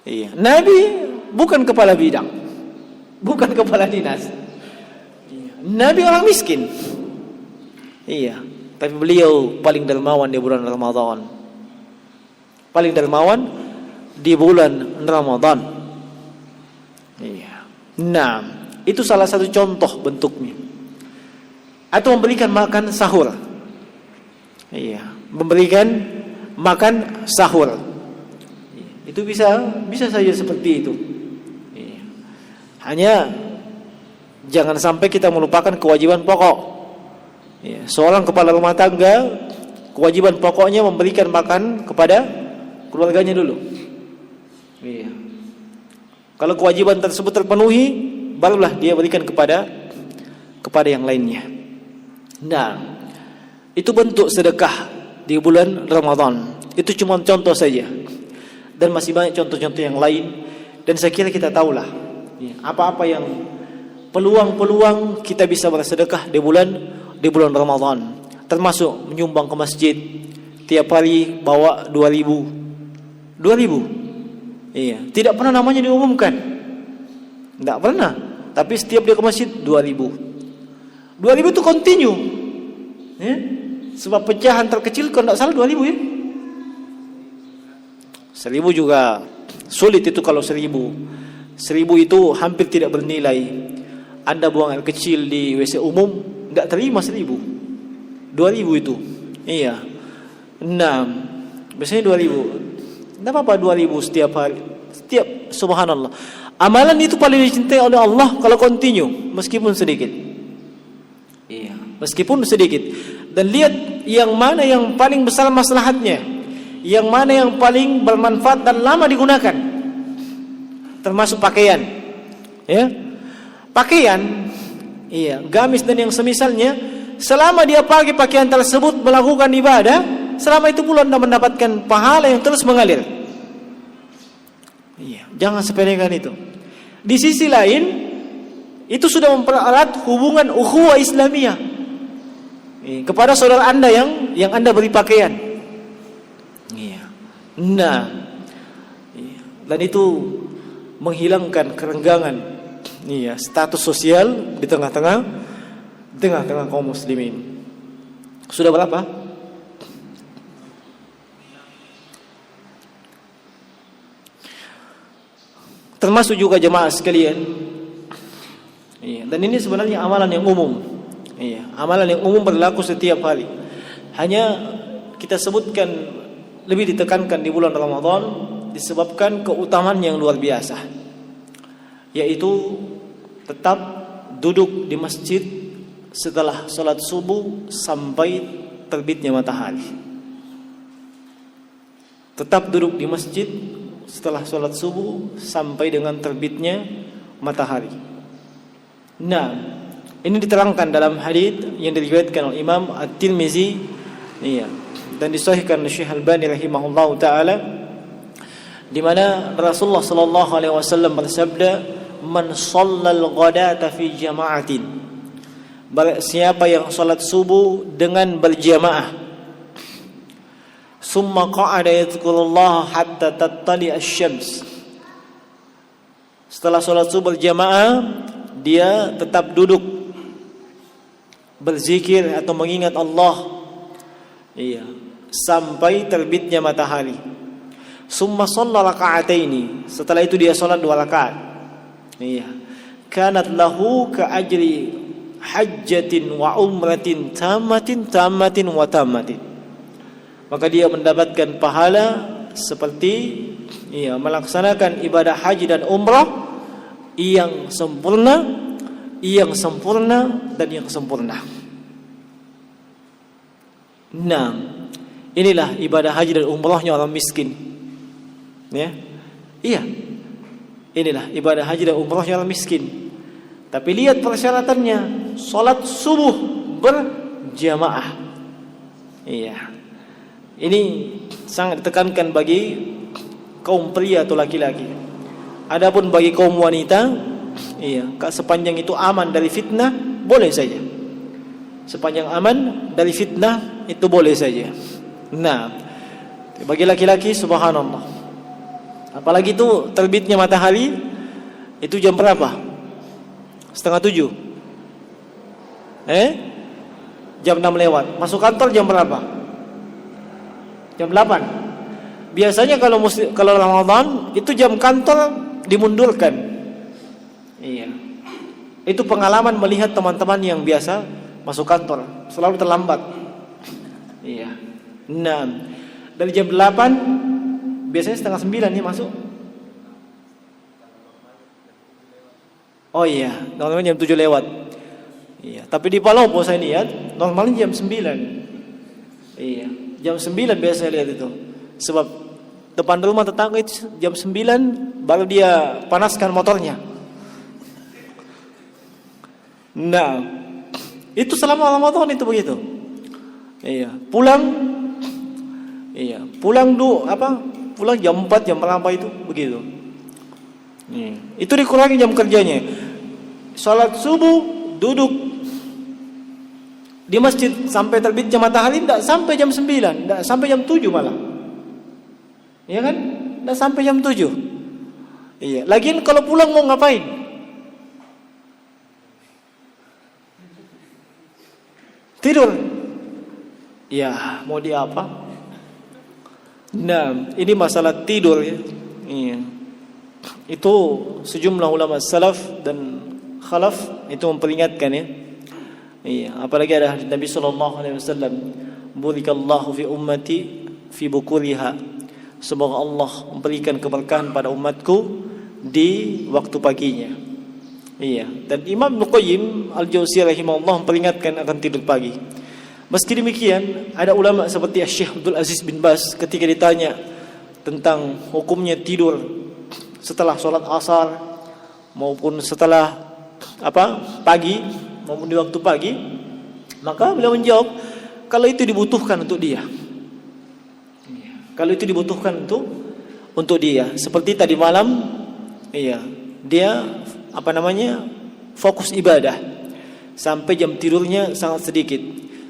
Iya. Nabi bukan kepala bidang, bukan kepala dinas. Iya. Nabi orang miskin. Iya. Tapi beliau paling dermawan di bulan Ramadan. Paling dermawan di bulan Ramadan. Iya. Nah, itu salah satu contoh bentuknya. Atau memberikan makan sahur. Iya. Memberikan makan sahur. Itu bisa saja seperti itu. Iya. Hanya jangan sampai kita melupakan kewajiban pokok. Iya. Seorang kepala rumah tangga, kewajiban pokoknya memberikan makan kepada keluarganya dulu. Iya. Kalau kewajiban tersebut terpenuhi, barulah dia berikan kepada yang lainnya. Nah, itu bentuk sedekah di bulan Ramadan. Itu cuma contoh saja. Dan masih banyak contoh-contoh yang lain. Dan saya kira kita tahulah apa-apa yang peluang-peluang kita bisa bersedekah di bulan Ramadan. Termasuk menyumbang ke masjid. Tiap hari bawa 2.000. Iya, tidak pernah namanya diumumkan. Tidak pernah. Tapi setiap dia ke masjid 2.000. 2.000 itu continue. Ya? Sebab pecahan terkecil kalau tidak salah 2.000 ya. 1.000 juga sulit itu kalau 1.000. 1.000 itu hampir tidak bernilai. Anda buang air kecil di WC umum, tidak terima 1.000. 2.000 itu. Iya. Nah, biasanya 2.000. Tidak apa-apa 2.000 setiap hari. Setiap, subhanallah. Amalan itu paling dicintai oleh Allah kalau continue, meskipun sedikit. Iya, meskipun sedikit. Dan lihat yang mana yang paling besar maslahatnya, yang mana yang paling bermanfaat dan lama digunakan. Termasuk pakaian. Ya. Pakaian, iya, gamis dan yang semisalnya, selama dia pakai pakaian tersebut melakukan ibadah, selama itu pula Anda mendapatkan pahala yang terus mengalir. Iya, jangan sepelekan itu. Di sisi lain, itu sudah mempererat hubungan ukhuwah Islamiyah kepada saudara Anda yang Anda beri pakaian. Iya. Nah, iya. Dan itu menghilangkan kerenggangan, iya, status sosial di tengah-tengah kaum muslimin. Sudah berapa? Termasuk juga jemaah sekalian. Iya, dan ini sebenarnya amalan yang umum. Iya, amalan yang umum berlaku setiap hari. Hanya kita sebutkan lebih ditekankan di bulan Ramadan disebabkan keutamaan yang luar biasa. Yaitu tetap duduk di masjid setelah sholat subuh sampai terbitnya matahari. Tetap duduk di masjid setelah sholat subuh sampai dengan terbitnya matahari. Nah, ini diterangkan dalam hadis yang diriwayatkan oleh Imam At-Tirmizi, iya, dan disahihkan oleh Syekh Al-Albani rahimahullahu taala, di mana Rasulullah sallallahu alaihi wasallam bersabda, "Man shallal ghadata fi jama'atin." Siapa yang salat subuh dengan berjamaah, summa qa'ada yadhkurullah hatta tattali asy-syams. Setelah salat subuh berjamaah, dia tetap duduk berzikir atau mengingat Allah, iya, sampai terbitnya matahari. Summa shalla raka'ataini. Setelah itu dia salat 2 rakaat. Iya. Kanat lahu ka ajri hajjatin wa umratin tamatin wa tamatin. Maka dia mendapatkan pahala seperti, iya, melaksanakan ibadah haji dan umrah yang sempurna dan yang sempurna. Nah, inilah ibadah haji dan umrahnya orang miskin. Ya. Iya. Inilah ibadah haji dan umrahnya orang miskin. Tapi lihat persyaratannya, salat subuh berjamaah. Iya. Ini sangat ditekankan bagi kaum pria atau laki-laki. Adapun bagi kaum wanita, iya, sepanjang itu aman dari fitnah, boleh saja. Sepanjang aman dari fitnah, itu boleh saja. Nah, bagi laki-laki, subhanallah, apalagi itu terbitnya matahari, itu jam berapa? 6:30. Jam 6 lewat. Masuk kantor jam berapa? Jam 8. Biasanya kalau Ramadan itu jam kantor dimundurkan. Iya. Itu pengalaman melihat teman-teman yang biasa masuk kantor selalu terlambat. Iya. Nah, dari jam 8 biasanya 8:30 nih masuk. Oh iya, normalnya jam 7 lewat. Iya, tapi di Palopo saya lihat normalnya jam 9. Iya, jam 9 biasa saya lihat itu. Sebab depan rumah tetangga itu jam 9 baru dia panaskan motornya. Nah, itu selama Ramadan itu begitu. Iya, pulang pulang jam 4 jam berapa itu begitu. Itu dikurangi jam kerjanya. Salat subuh duduk di masjid sampai terbitnya matahari, tidak sampai jam 9, tidak sampai jam 7 malah. Iya kan? Tidak sampai jam 7. Iya, lagian kalau pulang mau ngapain? Tidur. Ya, mau di apa? Nah, ini masalah tidur ya. Iya. Itu sejumlah ulama salaf dan khalaf itu memperingatkan ya. Iya, apalagi ada hadis Nabi sallallahu alaihi wasallam, "Burikallahu fi ummati fi bukuriha." Semoga Allah memberikan keberkahan pada umatku di waktu paginya. Iya, dan Imam Ibnu Qayyim Al-Jauziyah rahimahullah memperingatkan akan tidur pagi. Meski demikian, ada ulama seperti Syekh Abdul Aziz bin Baz ketika ditanya tentang hukumnya tidur setelah sholat asar maupun setelah pagi maupun di waktu pagi, maka beliau menjawab, kalau itu dibutuhkan untuk dia. Kalau itu dibutuhkan untuk dia, seperti tadi malam, iya, dia fokus ibadah sampai jam tidurnya sangat sedikit.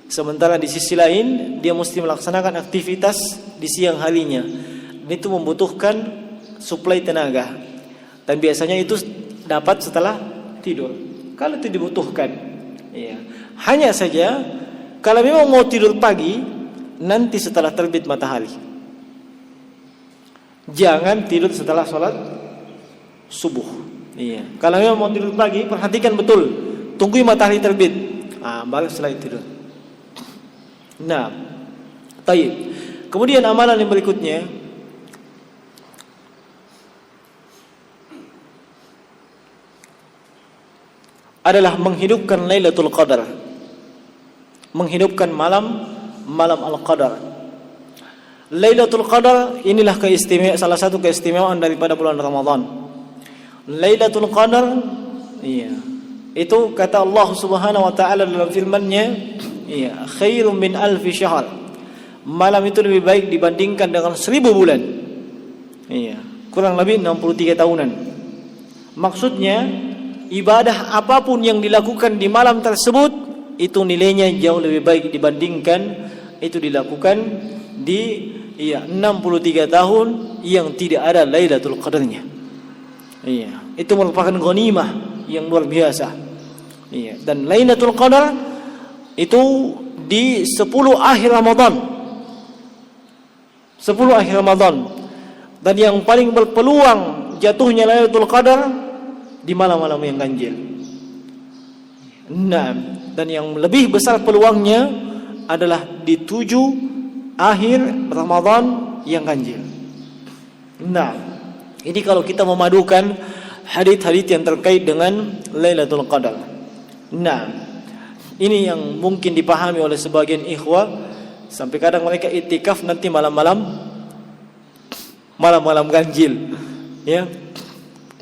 Sementara di sisi lain dia mesti melaksanakan aktivitas di siang harinya. Itu membutuhkan suplai tenaga. Dan biasanya itu dapat setelah tidur. Kalau itu dibutuhkan, iya. Hanya saja kalau memang mau tidur pagi, nanti setelah terbit matahari. Jangan tidur setelah sholat subuh. Iya. Kalau memang mau tidur pagi, perhatikan betul. Tunggu matahari terbit. Baru setelah tidur. Nah, tayyib. Kemudian amalan yang berikutnya, adalah menghidupkan Lailatul Qadar, menghidupkan malam Al-Qadar. Lailatul Qadar inilah salah satu keistimewaan daripada bulan Ramadan. Lailatul Qadar, itu kata Allah Subhanahu wa taala dalam firman-Nya, khairum min alfi syahr. Malam itu lebih baik dibandingkan dengan 1000 bulan. Kurang lebih 63 tahunan. Maksudnya, ibadah apapun yang dilakukan di malam tersebut itu nilainya jauh lebih baik dibandingkan itu dilakukan di 63 tahun yang tidak ada Lailatul Qadarnya. Itu merupakan ghanimah yang luar biasa. Dan Lailatul Qadar itu di 10 akhir Ramadan. 10 akhir Ramadan. Dan yang paling berpeluang jatuhnya Lailatul Qadar di malam-malam yang ganjil. Dan yang lebih besar peluangnya adalah di 7 akhir Ramadan yang ganjil. Ini kalau kita memadukan hadits-hadits yang terkait dengan Lailatul Qadar. Ini yang mungkin dipahami oleh sebagian ikhwah, sampai kadang mereka itikaf nanti malam-malam ganjil.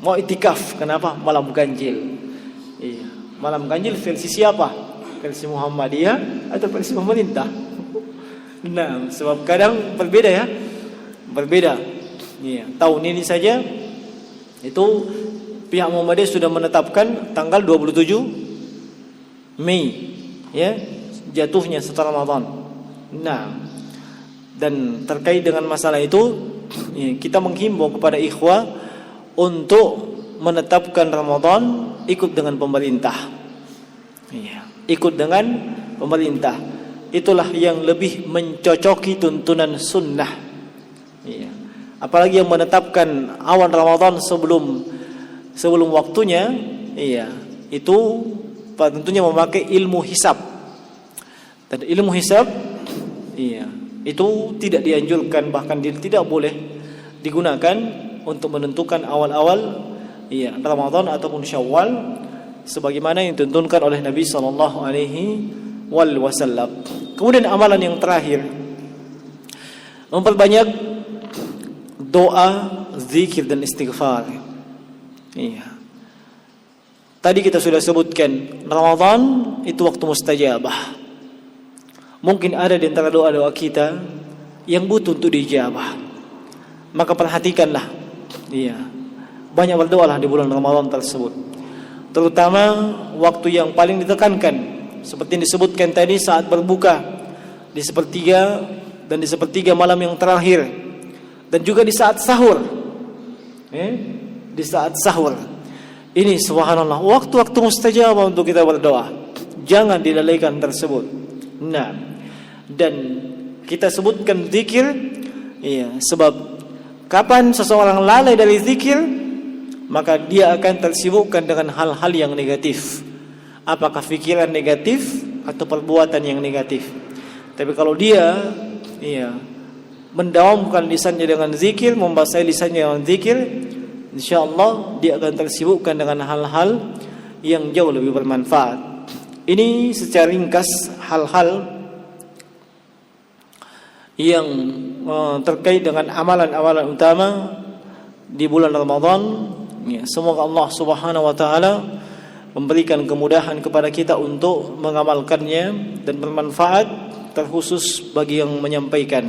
Mau itikaf, kenapa? Malam ganjil. Malam ganjil versi siapa? Versi Muhammadiyah atau versi pemerintah? Sebab kadang berbeda ya. Berbeda. Tahun ini saja itu pihak Muhammadiyah sudah menetapkan tanggal 27 Mei jatuhnya setelah Ramadan. Dan terkait dengan masalah itu, kita menghimbau kepada ikhwah untuk menetapkan Ramadan ikut dengan pemerintah. Ikut dengan pemerintah. Itulah yang lebih mencocoki tuntunan sunnah. Apalagi yang menetapkan awal Ramadan sebelum waktunya, itu tentunya memakai ilmu hisab. Dan ilmu hisab, itu tidak dianjurkan, bahkan tidak boleh digunakan untuk menentukan awal-awal Ramadan ataupun Syawal, sebagaimana yang dituntunkan oleh Nabi sallallahu alaihi wasallam. Kemudian amalan yang terakhir, memperbanyak doa, zikir dan istighfar. Tadi kita sudah sebutkan Ramadan itu waktu mustajabah. Mungkin ada di antara doa-doa kita yang butuh untuk dijabah. Maka perhatikanlah, banyak berdoalah di bulan Ramadan tersebut. Terutama waktu yang paling ditekankan, seperti yang disebutkan tadi, saat berbuka di sepertiga dan di sepertiga malam yang terakhir, dan juga di saat sahur. Di saat sahur. Ini subhanallah waktu-waktu mustajabah untuk kita berdoa. Jangan dilalaikan tersebut. Dan kita sebutkan zikir, sebab kapan seseorang lalai dari zikir, maka dia akan tersibukkan dengan hal-hal yang negatif. Apakah pikiran negatif atau perbuatan yang negatif. Tapi kalau dia mendawamkan lisannya dengan zikir, membasahi lisannya dengan zikir, insyaallah dia akan tersibukkan dengan hal-hal yang jauh lebih bermanfaat. Ini secara ringkas hal-hal yang terkait dengan amalan-amalan utama di bulan Ramadan. Semoga Allah Subhanahu wa taala memberikan kemudahan kepada kita untuk mengamalkannya dan bermanfaat, terkhusus bagi yang menyampaikan.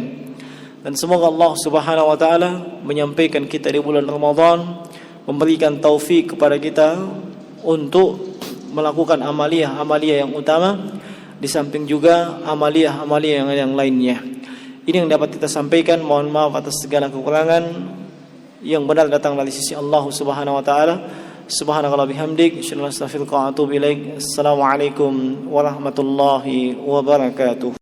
Dan semoga Allah Subhanahu wa taala menyampaikan kita di bulan Ramadan, memberikan taufik kepada kita untuk melakukan amaliyah yang utama, di samping juga amaliyah yang lainnya. Ini yang dapat kita sampaikan. Mohon maaf atas segala kekurangan. Yang benar datang dari sisi Allah Subhanahu wa taala. Subhanakallah bihamdik, asyhadu an la ilaha illa anta, astaghfiruka wa atubu ilaik. Assalamualaikum warahmatullahi wabarakatuh.